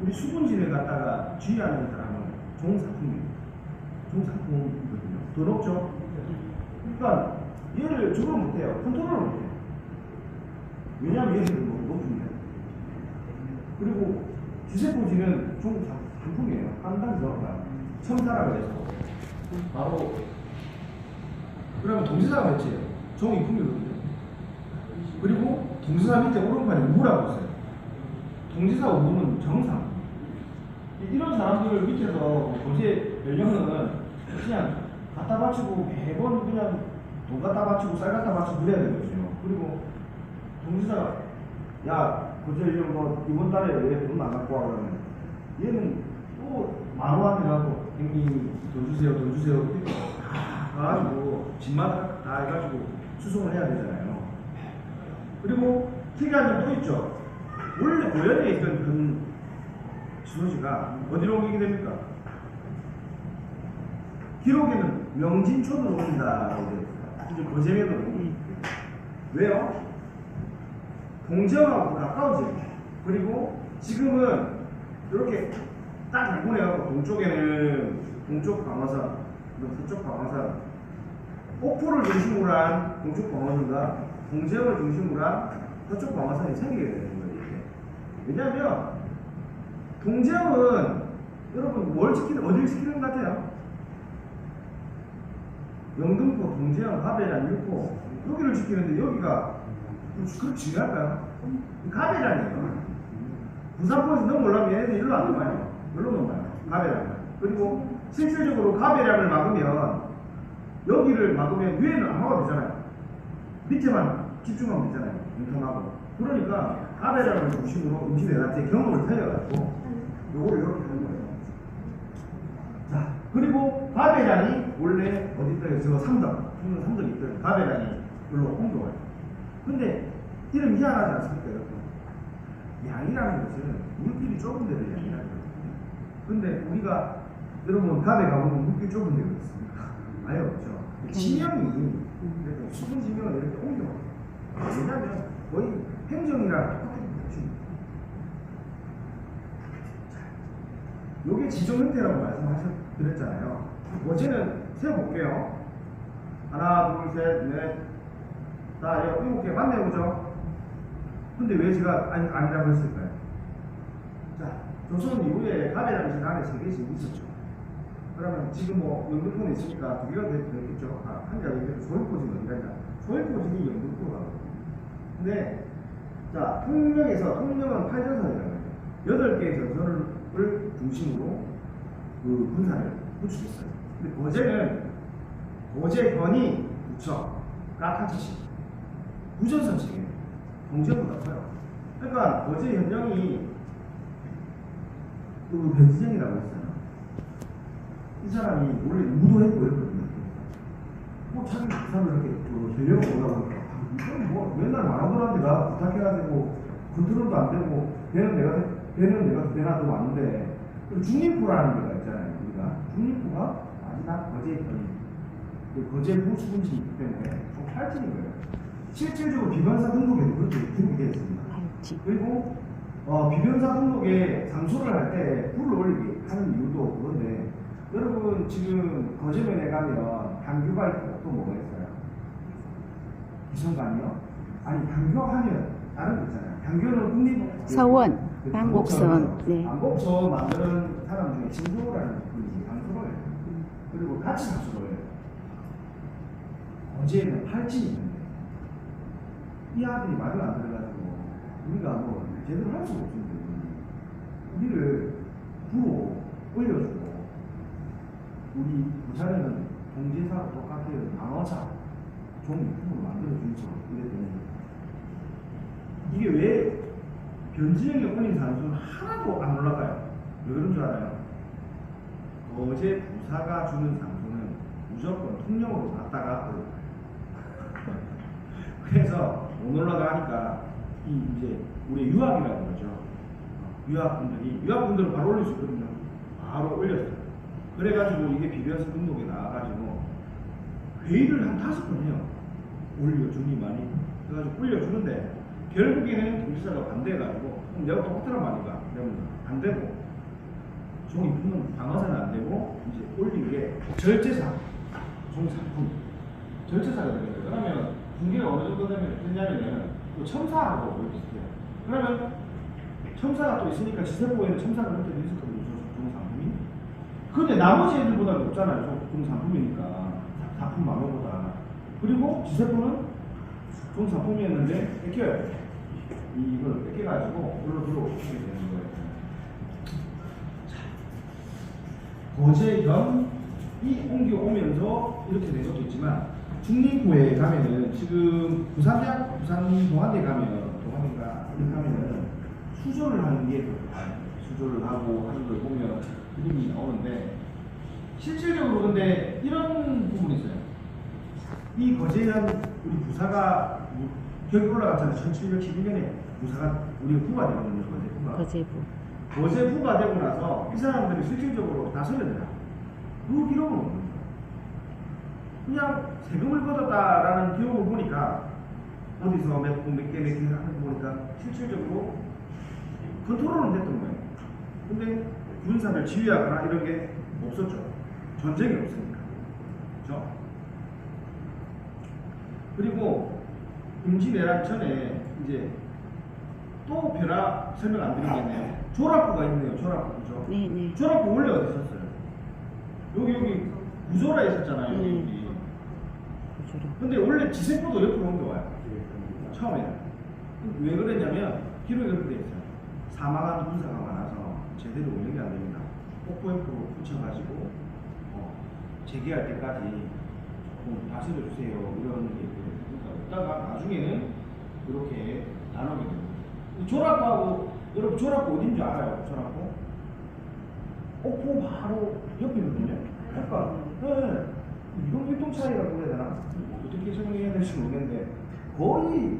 Speaker 3: 우리 수군진을 갖다가 지휘하는 사람은 종사품입니다. 종사품이거든요. 더 높죠? 그러니까 얘를 조절 못해요. 컨트롤을 못해요. 왜냐하면 얘는 너무 높습니다. 그리고 주세포지는 종사품이에요. 한 단지 들어가요. 첨사라고 해서 바로 그러면 동지사가 몇이에요? 종이품이거든요. 그리고 동지사 밑에 오른판에 우라고 있어요. 동지사 우는 정상. 이런 사람들을 밑에서 도제 연령은 그냥 갖다 바치고 매번 그냥 돈 갖다 바치고 쌀 갖다 바치고 그래야 되거든요. 그리고 동지사가 야 도제 연령 너 이번 달에 왜 돈 안 갖고 와 그러면 얘는 또 마루한테 가고 형님 돈 주세요 돈 주세요 다 가가지고 집마다 다 해가지고 수송을 해야 되잖아요. 그리고 특이한 점도 있죠. 원래 고현에 있던 그 신호지가 어디로 옮기게 됩니까? 기록에는 명진촌으로 옮긴다라고 되어 있어요. 이제 거제에도 왜요? 동지역하고 가까워져요. 그리고 지금은 이렇게 딱 보내갖고 동쪽에는 동쪽 방어선, 서쪽 방어선, 옥포를 중심으로 한 동쪽 방어선과 동지역을 중심으로 한 서쪽 방어선이 생기게 되는 거예요. 왜냐하면 동지역은 여러분 뭘 지키는 어디를 지키는 것 같아요? 영등포, 동지역, 가배란, 육포 여기를 지키는데 여기가 그렇게 중요할까요? 가배란이에요. 부산포에서 넘어오려면 얘네들 일로 안 넘어요. 일로 넘어요. 가배란. 그리고 실질적으로 가배란을 막으면 여기를 막으면 위에는 안 막아도 되잖아요. 밑에만 집중하면 되잖아요. 인턴하고. 그러니까 가배란을 중심으로 임시대란테 경험을 살려가지고 요거를 이렇게 하는 거예요. 자, 그리고 가배란이 원래 어디다가 저 3덕이 있던 가배란이 별로 옮겨와요. 근데 이름 희한하지 않습니까, 여러분? 양이라는 것은 물길이 좁은 데를 양이라는 거거든요. 근데 우리가 여러분 가배 가보면 물길 좁은 데가 있습니까? 아예 없죠. 지명이 이렇게 수분 지명을 이렇게 옮겨와요. 왜냐하면 거의 행정이랑 똑같은 것입니다. 요게 지정 형태라고 말씀드렸잖아요. 어제는 세어볼게요. 하나, 둘, 셋, 넷, 다, 7개 맞네요, 그죠? 근데 왜 제가 아니라고 했을까요? 자, 조선 이후에 가배라는 안에 3개씩 있었죠. 그러면 지금 뭐 영등포는 있으니까 2개가 되겠죠. 한 개가 되겠죠. 소일포지는 어디가 있냐? 소일포지는 영등포가 거든요. 근데 자, 통영은 8전선이라고 해요. 8개의 전선을 중심으로 그 군사를 구축했어요. 근데 거제현이 부처, 까타치시, 구전선 체계, 동지역보다 커요. 그러니까 거제 현령이 그 변지정이라고 했어요. 이 사람이 원래 무도했고 이랬거든요. 뭐 자기 부산을 이렇게 현령을 오라고 하니까 이건 뭐 맨날 만화들한테 나 부탁해가지고 컨트롤도 안 되고 배는 내가 배나도 왔는데 중립부라는 데가 있잖아요. 우리가 중립부가 마지막 거제에 거제 부수군지이기 때문에 좀 팔찌인 거예요. 실질적으로 비변사 등록에도 그렇게 기록이 되어 있습니다. 그리고 비변사 등록에 장소를 할 때 불을 올리게 하는 이유도 그건데 여러분 지금 거제면에 가면 강규가 있고 또 뭐가 있어요? 기성관이요? 아니 강교하면 다른 거 있잖아요. 강교는 국립
Speaker 4: 서원, 방곡선. 네.
Speaker 3: 방곡선 만드는 사람 중에 진도라는 분이 강수로예요. 그리고 같이 강수로예요. 거제에는 팔진이 있는데 이 아들이 말을 안 들어가지고 우리가 뭐 제대로 할 수가 없습니다. 우리를 부로 올려주고 우리 부산에는 동지사와 똑같이 방어사 종품을 만들어주면서 이랬더니 이게 왜 변지형이 올린 산수는 하나도 안 올라가요? 왜 그런 줄 알아요? 거제 부사가 주는 산수는 무조건 통영으로 갔다가 올라가요. 그래서 못 올라가니까 이제 우리 유학이라고 그러죠. 유학분들은 바로 올릴 수 있거든요. 바로 올렸어요. 그래가지고 이게 비변서 등록에 나와가지고 회의를 한 5번 해요. 올려주니 많이. 그래가지고 올려주는데 결국에는 도지사가 반대해가지고 그럼 내가 똑같더란 말이가. 그러면 안 되고 종이 붙는 방어사는 안 되고 이제 올린 게 절제사, 종상품. 절제사가 되는 거예요. 그러면 분기가 어느 정도 되냐면은 또 첨사하고 비슷해요. 그러면 첨사가 또 있으니까 지세포에는 첨사가 그렇게 돼 있었거든요. 종상품이. 근데 나머지 애들보다 높잖아요. 종상품이니까 상품 망어보다. 그리고 지세포는 종상품이었는데 뺏겨요. 이걸 뺏겨가지고 물로 들어오게 되는 거예요. 거제경이 옮겨오면서 이렇게 된 것도 있지만 중림구에 가면은 지금 부산대학 부산동아대 동아대가 가면은 수조를 하는 게 수조를 하고 하는 걸 보면 그림이 나오는데 실질적으로 근데 이런 부분이 있어요. 이 거제한 우리 부사가 여기 올라갔잖아요. 1711년에 부사가 우리 후가 되거든요. 거제 후가.
Speaker 4: 거제부.
Speaker 3: 거제 후가 되고 나서 이 사람들이 실질적으로 다 설레더라. 그 기록은 없는 그냥 세금을 걷었다라는 기록을 보니까 어디서 몇 개 하는 거 보니까 실질적으로 컨트롤은 됐던 거예요. 근데 군사를 지휘하거나 이런 게 없었죠. 전쟁이 없으니까. 그렇죠? 그리고 임진왜란 전에 이제 또 변화 설명 안 드리겠네요. 조락부가 있네요. 조락부 그죠?
Speaker 4: 네, 네.
Speaker 3: 조락부 원래 어디 있었어요? 여기 구조라에 있었잖아요. 여기.
Speaker 4: 구조라.
Speaker 3: 근데 원래 지세포도 옆으로 옮겨와요. 처음에는. 왜 그랬냐면 기록에 그렇게 돼 있어요. 사망한 군사가 많아서 제대로 운영이 안 됩니다. 폭포 옆으로 붙여가지고 재개할 때까지 조금 다스려주세요. 이런 얘기를 있다가 나중에는 이렇게 나누게 됩니다. 조락부하고 여러분 조락부 어딘지 알아요? 조락부? 폭포 바로 옆이거든요. 그러니까 이동 활동 차이라고 해야 되나? 어떻게 설명해야 될지 모르겠는데 거의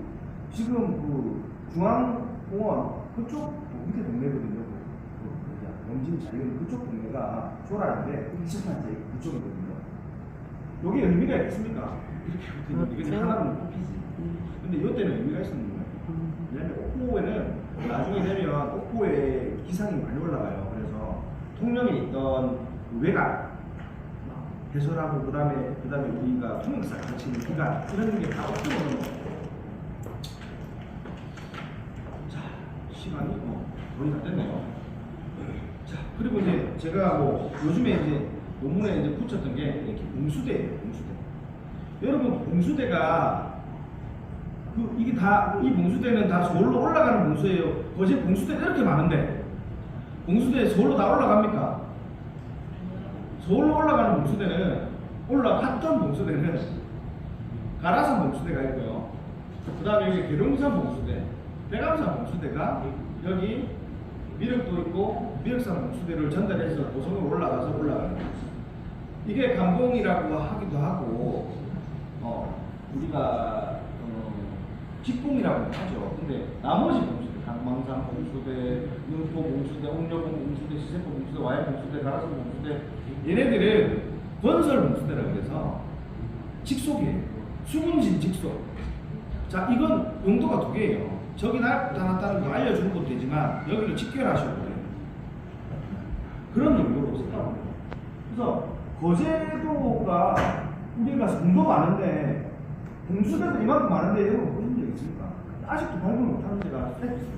Speaker 3: 지금 그 중앙공원 그쪽 밑에 동네거든요. 영진 자리는 그쪽 동네가 조라인데 이승만 자리 그쪽이거든요. 여기 의미가 있겠습니까? 이렇게 붙어 이게 하나는 뽑히지. 근데 이때는 의미가 있었는 거예요. 왜냐면 옥포에는 나중에 되면 옥포에 기상이 많이 올라가요. 그래서 통영에 있던 그 외곽 해설하고 그다음에 우리가 통역사 같이 있는 기간 이런 게 다 옥포로 오는 거예요. 자, 시간이 거의 다 됐네요. 자, 그리고 이제 제가 뭐 요즘에 이제 논문에 이제 붙였던 게 이렇게 봉수대예요. 봉수대. 여러분 봉수대가 이게 다 이 봉수대는 다 서울로 올라가는 봉수예요. 거제 봉수대 이렇게 많은데 봉수대 서울로 다 올라갑니까? 서울로 올라가는 봉수대는 올라갔던 봉수대는 가라산 봉수대가 있고요. 그 다음에 여기 계룡산 봉수대, 백암산 봉수대가 여기 미륵도 있고 미륵산 봉수대를 전달해서 고성으로 올라가서 올라가는 거죠. 이게 감봉이라고 하기도 하고 우리가 직봉이라고 하죠. 근데 나머지 봉수대, 강망산 봉수대, 능포 봉수대, 옥녀봉 봉수대, 시세포 봉수대, 와해 봉수대, 가라산 봉수대 얘네들은 건설 봉수대라고 해서 직속이에요. 수문진 직속. 자, 이건 용도가 두 개예요. 저기 나타났다는 거 알려주는 것도 되지만 여기를 직결하셔도 돼요. 그런 용도로 생각합니다. 그래서 거제도가 우리가 성도 많은데 봉수대도 이만큼 많은데 여러분 보신 적 있습니까? 아직도 발견 못하는 데가 꽤 있습니다.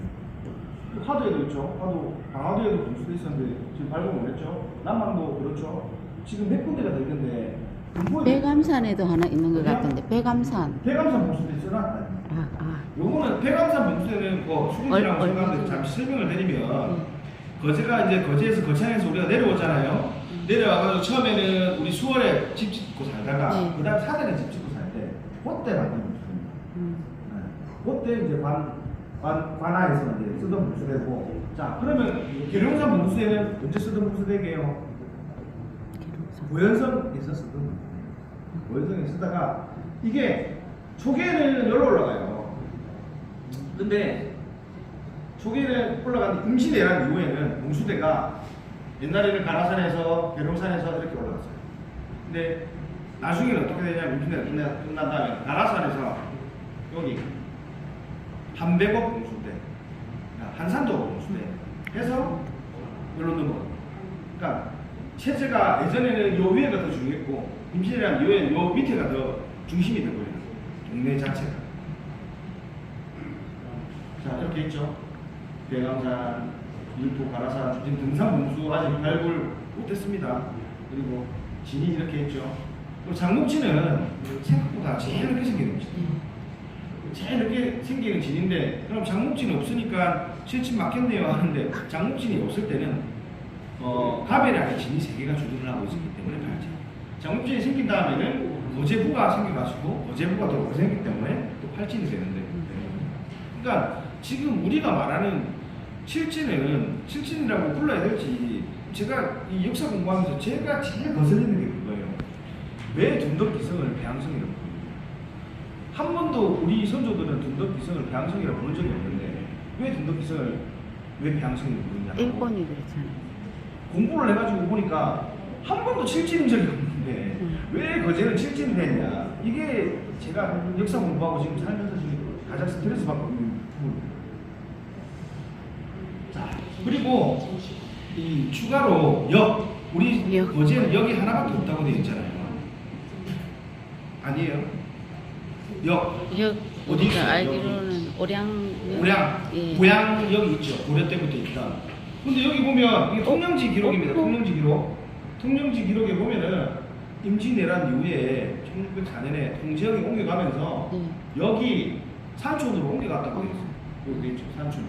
Speaker 3: 화도에도 있죠. 방화도에도 봉수대 있었는데 지금 발견 못했죠. 남망도 그렇죠. 지금 몇 군데가 더 있는데
Speaker 4: 백암산에도 하나 있는 것 같은데 백암산.
Speaker 3: 백암산 봉수대 써놨다. 요거는 백암산 봉수대는 수군지라고 생각하는데 잠시 설명을 드리면 거제가 이제 거제에서 거창에서 우리가 내려오잖아요. 내려와가지고 처음에는 우리 수월에 집 짓고 살다가 그 다음 사대에 집 짓고 살 때 그때 만든 봉수대입니다. 그때 이제 관아에서 이제 쓰던 봉수대고. 자, 그러면 계룡산 봉수대는 언제 쓰던 봉수대게요? 고현성에서 쓰던 봉수대. 고현성에 쓰다가 이게 초기에는 여기로 올라가요. 근데 초기에는 올라간 임시내란 이후에는 봉수대가 옛날에는 가라산에서 계룡산에서 이렇게 올라갔어요. 근데 나중에는 어떻게 되냐면 임진왜란이 끝난 다음에 가라산에서 여기 한백억 공수대, 한산도 공수대 해서 여기로 넘어. 그러니까 체제가 예전에는 요 위에가 더 중요했고 임진왜란 이후에는 요 밑에가 더 중심이 되버려요. 동네 자체가. 자 이렇게 있죠. 대강산, 일포, 가라산, 지금 등산 봉수 아직 발굴 못했습니다. 그리고 진이 이렇게 있죠. 그리고 장목진은 생각보다 제일 늦게 생기는 곳이에요. 제일 늦게 생기는 진인데 그럼 장목진이 없으니까 실진 막혔네요 하는데 장목진이 없을 때는 가베랑에 진이 3개가 주둔을 하고 있었기 때문에 발전. 장목진이 생긴 다음에는 거제부가 생겨가지고 거제부가 더 거세기 때문에 또 팔진이 되는데 그러니까 지금 우리가 말하는 칠진이라고 불러야 될지 제가 이 역사 공부하면서 제가 제일 거슬리는 게 그거예요. 왜 둔덕기성을 배양성이라고 부르냐. 한 번도 우리 선조들은 둔덕기성을 배양성이라고 부른 적이 없는데 왜 둔덕기성을 왜 배양성이라고 부르냐고
Speaker 4: 일본이 그렇잖아요.
Speaker 3: 공부를 해가지고 보니까 한 번도 칠진인 적이 없는데 왜 거제는 칠진이 됐냐. 이게 제가 역사 공부하고 지금 살면서 지금 가장 스트레스 받고 있는 부분입니다. 자, 그리고 이 추가로 우리
Speaker 4: 역.
Speaker 3: 거제는 역이 하나밖에 없다고 되어 있잖아요. 아니에요? 역 어디 있어요?
Speaker 4: 우리가 알기로는 오량 예.
Speaker 3: 고향역이 있죠. 고려 때부터 있다. 근데 여기 보면 이게 통영지 기록입니다. 통영지 기록. 통영지 기록에 보면은 임진왜란 이후에 1604년에 통제역이 옮겨가면서 여기 산촌으로 옮겨갔다고 되어 있어요. 여기 있죠. 산촌.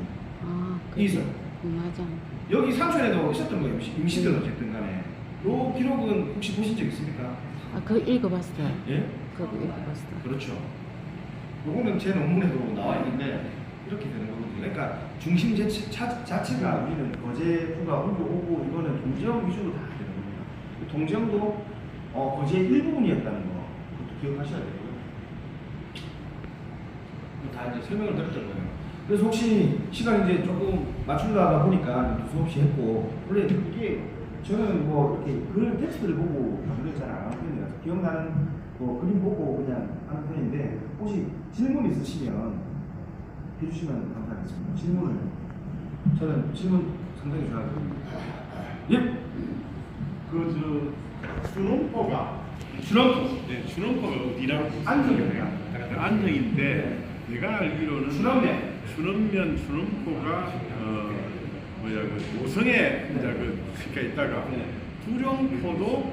Speaker 3: 있어요.
Speaker 4: 맞아.
Speaker 3: 여기 산촌에도 있었던 거예요. 임시든 어쨌든 간에. 요 기록은 혹시 보신 적 있습니까?
Speaker 4: 아, 그거 읽어봤어요.
Speaker 3: 예?
Speaker 4: 그거 읽어봤어요.
Speaker 3: 그렇죠. 요거는 제 논문에도 나와 있는데 이렇게 되는 거거든요. 그러니까 중심 자체가 우리는 거제부가 옮겨오고 이거는 동지역 위주로 다 되는 겁니다. 동지역도 거제의 일부분이었다는 거 그것도 기억하셔야 되고요. 다 이제 설명을 드렸던 거예요. 그래서 혹시 시간 이제 조금 맞추려다 보니까 두서없이 했고 원래 이게 저는 뭐 이렇게 글 텍스트를 보고 연구를 잘 안 하는 편이라서 기억나는 뭐 그림 보고 그냥 하는 편인데 혹시 질문 있으시면 해주시면 감사하겠습니다. 질문을 저는 질문 상당히 좋아하거든요. 예?
Speaker 1: 준홍포가
Speaker 3: 네,
Speaker 1: 준홍포가 어디라고?
Speaker 3: 안정입니다.
Speaker 1: 안정인데 내가 알기로는 준원면 준홍포가 그 오성에 이제 그 시가 있다가 두룡포도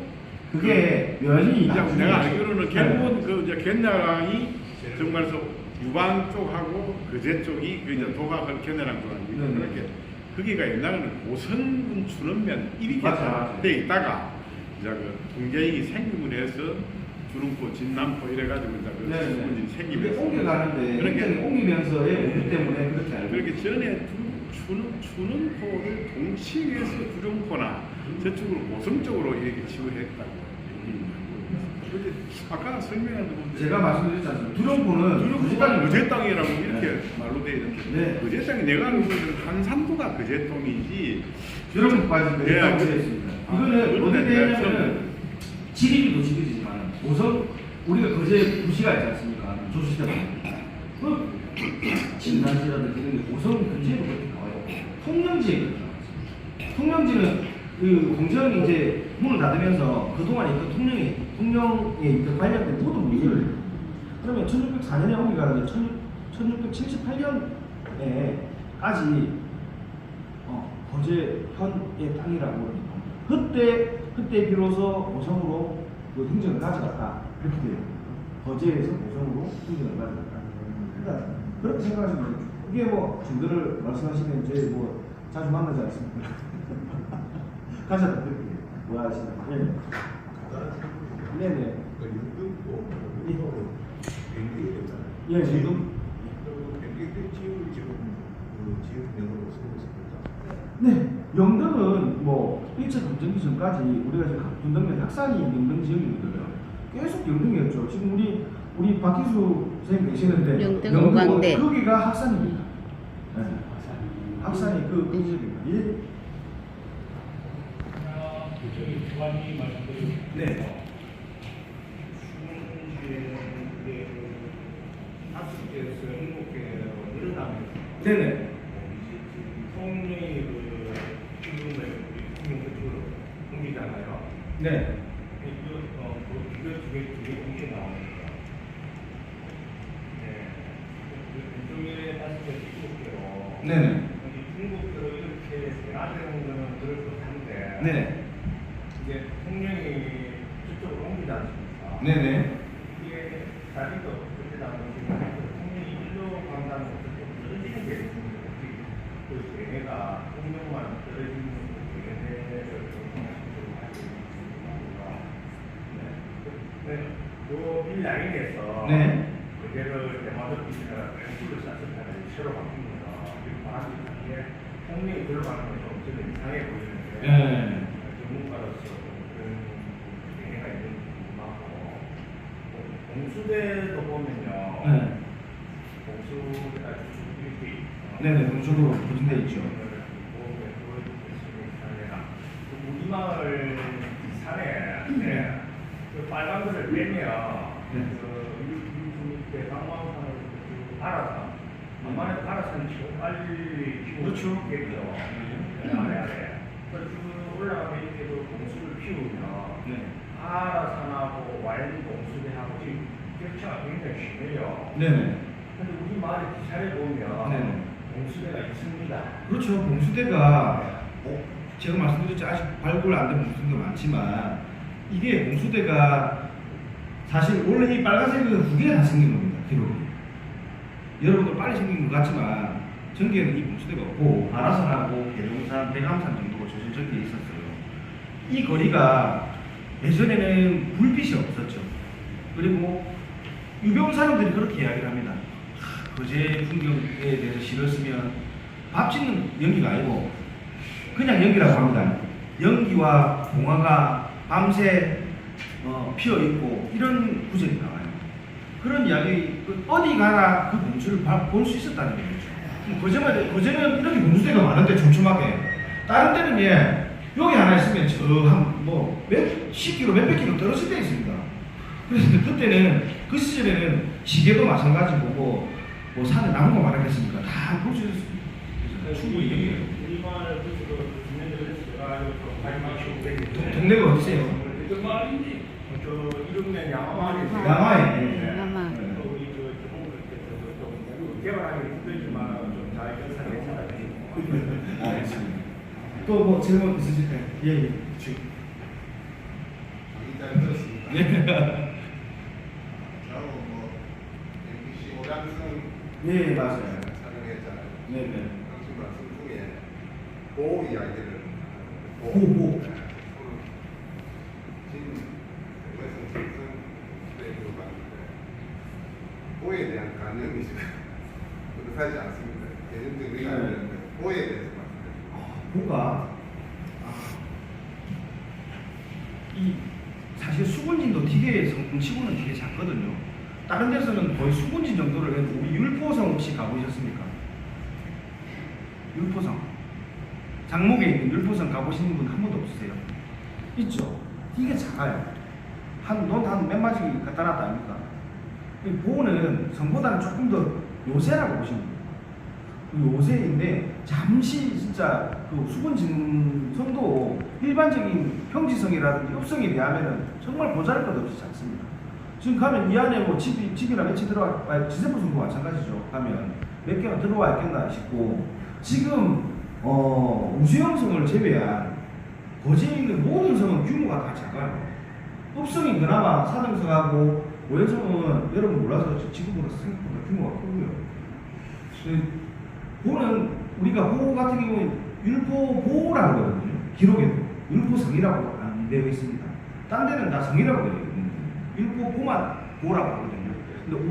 Speaker 3: 그게 면이
Speaker 1: 내가 알기로는 결국은 그 이제 견나랑이 정말서 유방 쪽하고 거제 쪽이 그 이제 도가 견나랑 쪽하고 그렇게 거기가 옛날에는 오성군 준원면 이렇게 돼 있다가 이제 그 동계익이 생김을 해서 주름포, 진남포 이래가지고 이제 그 수군이 생기면서
Speaker 3: 옮겨가는데
Speaker 1: 그렇게
Speaker 3: 옮기면서의 오기 때문에 그렇게 알고
Speaker 1: 그렇게 전에 준원포를 동치해서 두룡포나 저쪽으로 고성 쪽으로 이렇게 지원했다고. 그런데 아까 설명한 거
Speaker 3: 제가 말씀드렸지 않습니까? 두룡포는
Speaker 1: 두룡포가 거제 땅이라고 이렇게 말로 돼 있는데
Speaker 3: 네.
Speaker 1: 거제 땅이 내가 알고 있는 한산도가 거제 땅이지.
Speaker 3: 두룡포까지
Speaker 1: 예,
Speaker 3: 있다고 되어 있습니다. 이거는 어떻게 되냐면은 지리도 지리지만 우선 우리가 거제 도시가 있지 않습니까? 조시대 그 진단지라든지 이런 게 우선 근처에도 그렇게 나와요. 통영지에 그렇게 나와요. 통영지는 그 공정이 이제 문을 닫으면서 그동안 있던 통영에 있던 관련된 모든 문제를 그러면 1604년에 옮겨가는데 1678년에까지 거제 현의 땅이라고 그때 비로소 고성으로 그 행정을 가져갔다 이렇게 돼요. 거제에서 고성으로 행정을 가져갔다. 그러니까 그렇게 생각하시면 이게 뭐 증거를 말씀하시면 이제 뭐 자주 만나지 않습니까? 가져다 드릴게요. 뭐 하시나? 네네. 예, 지금. 네, 영등은 뭐 1차 검증기 전까지 우리가 지금 둔덕면 학산이 영등 지역이거든요. 계속 영등이었죠. 지금 우리 박희수 선생님 계시는데
Speaker 4: 영등 오광대
Speaker 3: 거기가 학산입니다. 네. 학산이 그 지역입니다. 예.
Speaker 5: 저기 주관님 말씀드린
Speaker 3: 네.
Speaker 5: 다섯 개에서 일곱 개로 늘어나면서
Speaker 3: 네네.
Speaker 5: 통영이 그 지금의 우리 통영 그쪽으로 옮기잖아요.
Speaker 3: 네.
Speaker 5: 이거 두개 공개 나오니까. 네. 왼쪽에 다섯 개, 일곱 개로.
Speaker 3: 네네.
Speaker 5: 일곱 개로 이렇게 대화되는 거는 그럴 법한데.
Speaker 3: 네.
Speaker 5: 이제 통영이 저쪽으로 옮기지 않습니까?
Speaker 3: 네네.
Speaker 5: 이게 다리도 그때 나오는 통영이 일로 간다는 것도 좀 떨어지는 게 있습니다. 그 얘네가 통영만 떨어지는 것도 얘네를 좀 알고 있습니다. 네. 이 라인에서
Speaker 3: 네.
Speaker 5: 그대로 대마도 빛이나 펜스를 쌌었다는 새로 바뀝니다. 그리고 바람이 이게 통영이 들어가는 건좀 저는 이상해 보이는데
Speaker 3: 네.
Speaker 5: 전문가로서 그런 얘네가 있는 궁금하고 공수대도 보면요.
Speaker 3: 네.
Speaker 5: 공수대가 쭉 이렇게
Speaker 3: 네네. 공수로 보존돼 있죠.
Speaker 5: 우리마을 산에 그 빨간 거를 빼면 그 대강마산을 알아서 만만해 알아서는 지금 빨리 키우고
Speaker 3: 그렇죠.
Speaker 5: 있겠죠. 아래 그래서 올라가면 이렇게 그 공수를 피우면
Speaker 3: 네.
Speaker 5: 아라산하고 와인 공수대하고 지금 격차가 굉장히 심해요.
Speaker 3: 네네.
Speaker 5: 근데 우리 마을에 기차를 보면
Speaker 3: 네네.
Speaker 5: 공수대가 있습니다.
Speaker 3: 그렇죠. 봉수대가 제가 말씀드렸죠. 아직 발굴 안 된 봉수대가 많지만 이게 봉수대가 사실 원래 이 빨간색은 두 개가 다 생긴 겁니다. 기록이. 여러분들 빨리 생긴 것 같지만 전기에는 이 봉수대가 없고 아라산하고 계룡산, 대감산 정도가 조선 전기에 있었어요. 이 거리가 예전에는 불빛이 없었죠. 그리고 유병 사람들이 그렇게 이야기를 합니다. 거제 풍경에 대해서 실었으면 밥 짓는 연기가 아니고 그냥 연기라고 합니다. 연기와 봉화가 밤새 피어 있고 이런 구절이 나와요. 그런 이야기 어디 가나 그 봉수를 볼 수 있었다는 거죠. 거제는 이렇게 봉수대가 많은데 촘촘하게 다른 데는 여기 하나 있으면 몇 10km 몇백 킬로 떨어질 때 있습니다. 그래서 그때는 그 시절에는 시계도 마찬가지고 뭐 산에 나무가 많았겠습니까? 다 볼 수 있었습니다. 그래서 충분히 연기해요.
Speaker 5: 우리 마을 그쪽으로
Speaker 3: 동네가 어디세요?
Speaker 5: 그 마을인데 저 이름면 양화마을이
Speaker 3: 양화에.
Speaker 4: 양화.
Speaker 5: 우리 좀 개발하기 힘들지만 좀 잘 결산했잖아요.
Speaker 3: 알겠습니다. 또 뭐 질문 있으실까요? 예. 지금.
Speaker 6: 일단 그렇습니다.
Speaker 3: 네.
Speaker 6: 저하고 뭐 MBC 오량승
Speaker 3: 네, 맞아요.
Speaker 6: 촬영했잖아요.
Speaker 3: 네네.
Speaker 6: 당신 말씀 중에 보호 이야기를
Speaker 3: 보호.
Speaker 6: 진외성 진성 대표로 봤는데 보호에 대한 관념이 지금 그렇지 않습니다. 예전에 우리가 알던 보호에 대해서 말씀드립니다.
Speaker 3: 보가 이 사실 수분진도 되게 성치고는 되게 작거든요. 다른 데서는 거의 수분진 정도를 해도 우리 율포성 혹시 가보셨습니까? 율포성 장목에 있는 율포성 가보시는 분 한 번도 없으세요? 있죠. 되게 작아요. 한 몇 마디 갖다 놨다 아닙니까? 이 보는 성보다는 조금 더 요새라고 보시면 돼요. 그 요새인데 잠시 진짜 그 수분진성도 일반적인 평지성이라든지 읍성에 비하면 정말 보잘것없이 작습니다. 지금 가면 이 안에 뭐 집이나 몇 채 들어와, 지세포성도 마찬가지죠. 가면 몇 개가 들어와 있겠나 싶고 지금 우수형성을 제외한 거제에 있는 모든 성은 규모가 다 작아요. 읍성이 그나마 사등성하고 오해성은 여러분 몰라서 지금보다 생각보다 규모가 크고요. 보는 우리가 호 같은 경우는 율포 보라고 하거든요. 기록에도 율포성이라고 안 되어 있습니다. 딴 데는 다 성이라고 되어 있거든요. 율포 보만 보라고 하거든요. 근데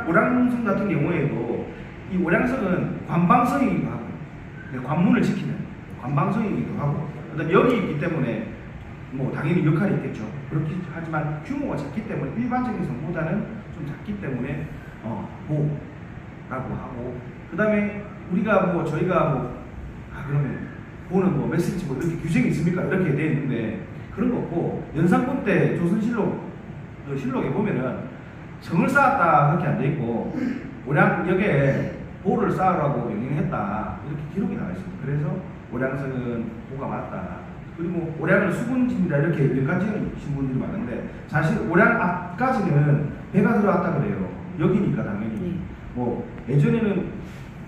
Speaker 3: 오량성 같은 경우에도 이 오량성은 관방성이기도 하고 관문을 지키는 관방성이기도 하고 그다음 여기 있기 때문에 뭐 당연히 역할이 있겠죠. 그렇긴 하지만 규모가 작기 때문에 일반적인 성보다는 좀 작기 때문에 보라고 하고 그다음에 우리가 저희가 그러면 보는 몇 센치 이렇게 규정이 있습니까? 이렇게 돼 있는데 그런 거 없고 연산군 때 조선실록 그 실록에 보면은 성을 쌓았다 그렇게 안 돼 있고 오량역에 보를 쌓으라고 명령했다 이렇게 기록이 나와 있습니다. 그래서 오량성은 보가 맞다. 그리고 오량을 수군진이라 이렇게 명간지은 신분들이 많은데 사실 오량 앞까지는 배가 들어왔다 그래요. 여기니까 당연히 뭐 예전에는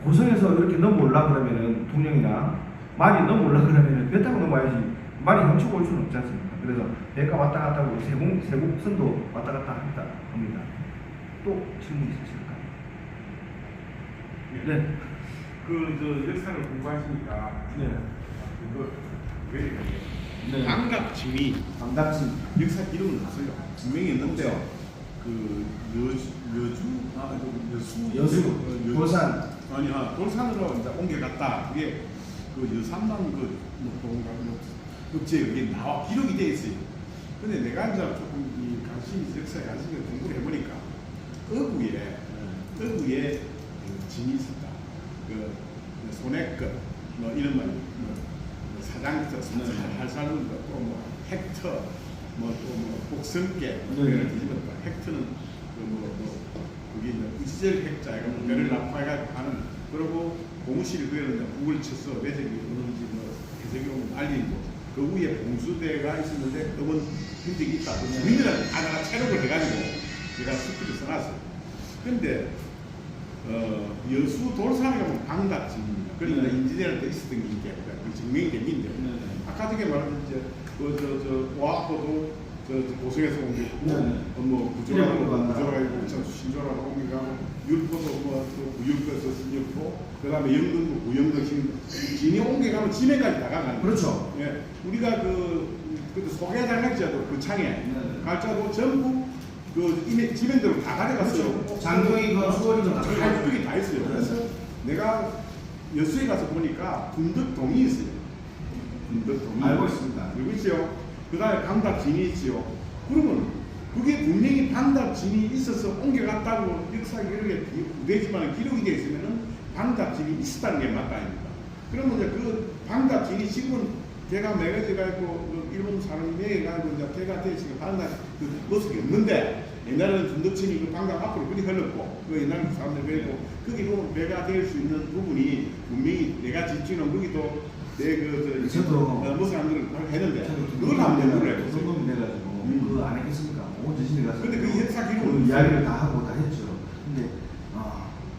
Speaker 3: 고성에서 이렇게 넘어올라 그러면은 동령이나 많이 넘어올라 그러면은 배 타고 넘어야지 많이 훔치고 올 수는 없지 않습니까? 그래서 배가 왔다 갔다 하고 세곡선도 왔다 갔다 한다 합니다. 또 질문 있으실까요? 네.
Speaker 1: 그 역사를 공부하시니까
Speaker 3: 네.
Speaker 1: 그거 왜
Speaker 3: 네.
Speaker 1: 감각짐이
Speaker 3: 감각진.
Speaker 1: 역사 기록은 없어요. 분명히 있는데요. 그 여수
Speaker 3: 돌산.
Speaker 1: 아니 돌산으로 이제 옮겨갔다. 그게 그 여산만 그 국제 여기 나와 기록이 돼 있어요. 근데 내가 이제 조금 이 관심이 역사에 관심이 공부를 해보니까 어구에 그 진이 있었다. 그 소내끝 뭐 이런 말, 사장터, 할살룬 또뭐 헥터, 뭐또뭐 복성계 이런 뒤집었다. 헥터는 그게 이제 우지절 획자가 배를 납파해가지고 하는 그리고 고무실이 그에는 북을 쳐서 매색이 어느지 해석이 오면 알리고 그 위에 봉수대가 있었는데 검은 흔적이 있다. 우리는 하나가 체력을 해가지고 제가 스피드 써놨어요. 근데 여수 돌산에 가면 방각집입니다. 그러니까 인지대할 때 있었던 게 이게 그 증명이 된 게인데 아까 전에 말한 이제 와포도 고성에서 옮겼고 뭐 구조라고 신조라고 옮겨가고 율포도 뭐또 구율거에서 신율포 그다음에 영등도 구영도 진이 옮겨가면 지면까지 다 가는
Speaker 3: 그렇죠.
Speaker 1: 예, 우리가 그 소개 장학자도 그 창에 갈자도 전부 그 지면대로 다 가져갔어요.
Speaker 3: 그렇죠. 장동이 그 수월이도 다
Speaker 1: 갈등이 다 있어요. 그래서 내가 여수에 가서 보니까 군덕동이 있어요. 군덕동이
Speaker 3: 알고 있습니다.
Speaker 1: 그렇죠. 그 다음에 방답진이 있지요. 그러면 그게 분명히 방답진이 있어서 옮겨갔다고 역사 기록에 되지만 기록이 되어 있으면은 방답진이 있었다는 게 맞다 아닙니까? 그러면 이제 그 방답진이 지금은 개가 매겨져가 있고 일본 사람이 매겨가지고 이제 개가 되어있으니까 방답 그 모습이 없는데 옛날에는 군덕진이 그 방답 앞으로 그리 흘렀고 그 옛날 사람들 배고 거기 보면 배가 될 수 있는 부분이 분명히 내가 집주는 거기도
Speaker 3: 저도
Speaker 1: 무슨 사람들을 했는데 그걸 한번 연구를 해보세요.
Speaker 3: 성공이 돼가지고 그 안 했겠습니까? 온 지진에 가서
Speaker 1: 근데 그 역사
Speaker 3: 그
Speaker 1: 기록은
Speaker 3: 이야기를 다 하고 다 했죠. 근데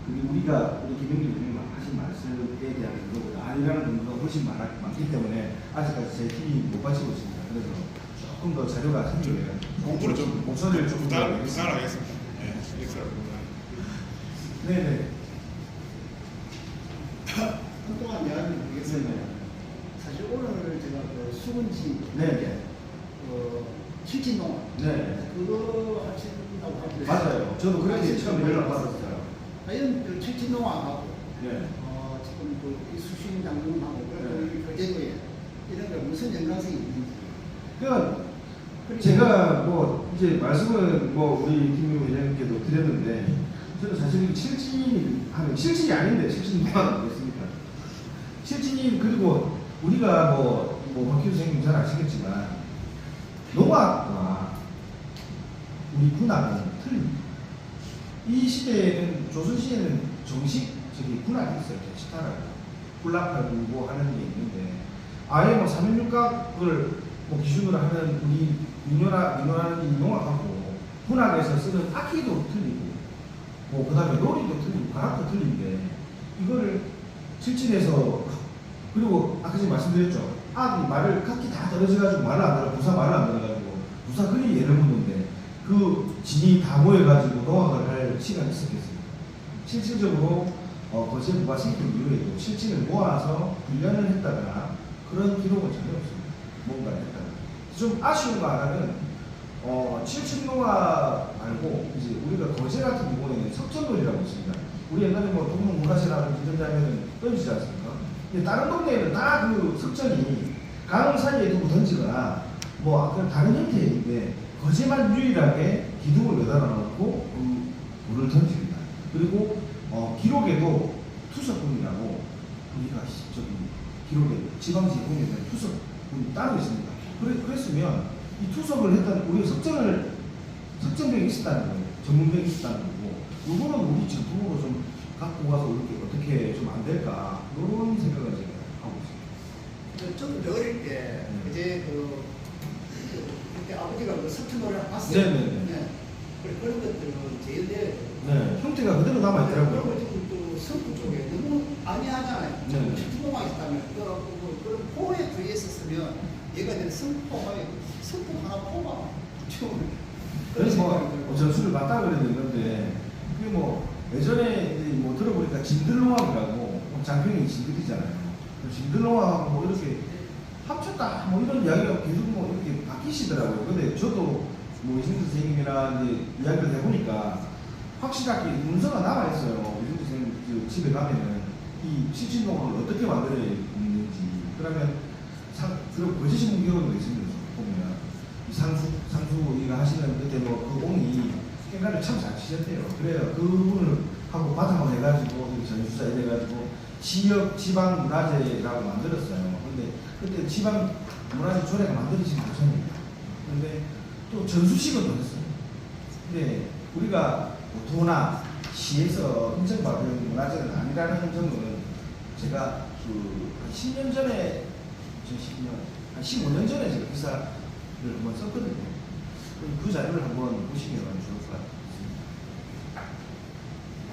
Speaker 3: 그게 우리가 우리 김영길 교수님 하신 말씀에 대한 그거보다 아니라는 정도가 훨씬 많기 때문에 아직까지 제 힘이 못 받치고 있습니다. 그래서 조금 더 자료가 생기면
Speaker 1: 공부를 좀
Speaker 3: 목소리를 좀
Speaker 1: 부탁하겠습니다. 네, 역사를
Speaker 3: 네네.
Speaker 7: 한동안 이야기를 드리겠습니다. 사실 오늘 제가 그 수군지
Speaker 3: 네.
Speaker 7: 칠진농원
Speaker 3: 네.
Speaker 7: 그거 하신다고 하길래
Speaker 3: 맞아요. 저도 그렇게 처음 연락 받았어요.
Speaker 7: 과연 그 칠진농원하고
Speaker 3: 네.
Speaker 7: 지금 그 이수신 장군하고 그 제도에 이런 게 무슨 연관성이 있는지.
Speaker 3: 그러니까 제가 뭐 이제 말씀은 뭐 우리 김 의장님께도 드렸는데 저는 사실 칠진이 하면 칠진이 아닌데 칠진 누가 그랬습니까? 칠진이 그리고 우리가 박 교수님 잘 아시겠지만 농악과 우리 군악은 틀립니다. 이 시대에는 조선 시대는 정식 군악이 있어요. 시타라고 굴락을 불고 하는 게 있는데 아예 뭐 삼면육각을 기준으로 하는 우리 민요라는 이 농악하고 군악에서 쓰는 악기도 틀리고 그다음에 놀이도 틀리고 가락도 틀린데 이거를 칠진에서 그리고 아까 제가 말씀드렸죠. 악이 말을 각기 다 떨어져가지고 말을 안 들어, 부사 말을 안 들어가지고 부사 그리 예를 묻는데 그 진이 다 모여가지고 농악을 할 시간이 있었겠습니다. 실질적으로 거제부가 생긴 이후에도 칠진을 모아서 훈련을 했다거나 그런 기록은 전혀 없습니다. 뭔가를 했다가 좀 아쉬운 거 하나는 칠진농악 말고 이제 우리가 거제 같은 경우에는 석전놀이라고 있습니다. 우리 옛날에 동문문화재라든지 이런 데는 던지지 않습니까? 근데 다른 동네에는 다 그 석전이 강 사이에 두고 던지거나 다른 형태인데 거제만 유일하게 기둥을 매달아 놓고 그 돌을 던집니다. 그리고 기록에도 투석군이라고 우리가 기록에 지방지에 보면 투석군이 따로 있습니다. 그랬으면 이 투석을 했던 우리가 석정병이 있었다는 거예요. 전문병이 있었다는 거고, 이거는 우리 지금 부모로 좀 갖고 가서 이렇게 어떻게 좀 안 될까 이런 생각을 제가 하고 있습니다.
Speaker 7: 저도 어릴 때 이제 그때 아버지가 그 석천 노래를 봤어요.
Speaker 3: 네네네.
Speaker 7: 네. 그런 것들은 제일대
Speaker 3: 네, 형태가 그대로 남아 있더라고요.
Speaker 7: 그리고 지금 또 성부 쪽에 너무 안이하잖아요.
Speaker 3: 네.
Speaker 7: 특공화 있다면 그런 포에 들어있었으면 얘가 된 성포 하나 포가 좀
Speaker 3: 그래서 뭐 전술을 맞다 그래야 되는데 그게 뭐 예전에 뭐 들어보니까 진들농학이라고 장평이 진들이잖아요. 진들농학하고 뭐 이렇게 합쳤다 뭐 이런 이야기가 계속 뭐 이렇게 바뀌시더라고요. 근데 저도 뭐 이승주 선생님이랑 이제 이야기를 해보니까 확실하게 문서가 남아 있어요. 이승주 선생님 그 집에 가면은 이 실진농학을 어떻게 만들어야 있는지. 그러면 그런 거제신문 기록도 있습니다. 보면 이 상수이가 하시는 그때 뭐 그 옹이 생각을 참 잘 치셨대요. 그래요. 그분을 하고 바탕을 해가지고 전수사 이래가지고 지방 문화재라고 만들었어요. 근데 그때 지방 문화재 조례가 만들어진 도서입니다. 근데 또 전수식은 더 했어요. 근데 우리가 도나 시에서 인정받은 문화재는 아니라는 점은 제가 한 10년 전에 2010년 한 15년 전에 제가 기사를 한번 썼거든요. 그 자료를 한번 보시면 좋을 것 같습니다.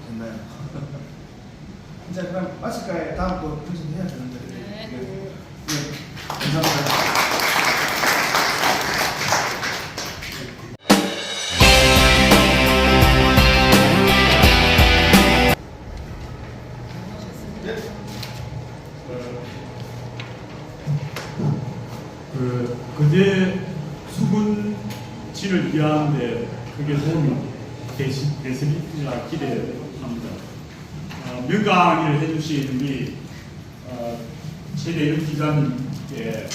Speaker 3: 됐나요? 자, 그럼 마칠까요? 다음 또 표정 해야 되는데. 네. 감사합니다.
Speaker 8: 거제 수군지를 이해하는데 크게 도움이 되시리라 기대합니다. 명강의를 해주신 우리 최대윤 기자님께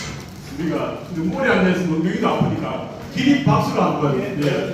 Speaker 8: 우리가 눈물이 안 나서 멍멍이도 아프니까 기립 박수를 한번 네.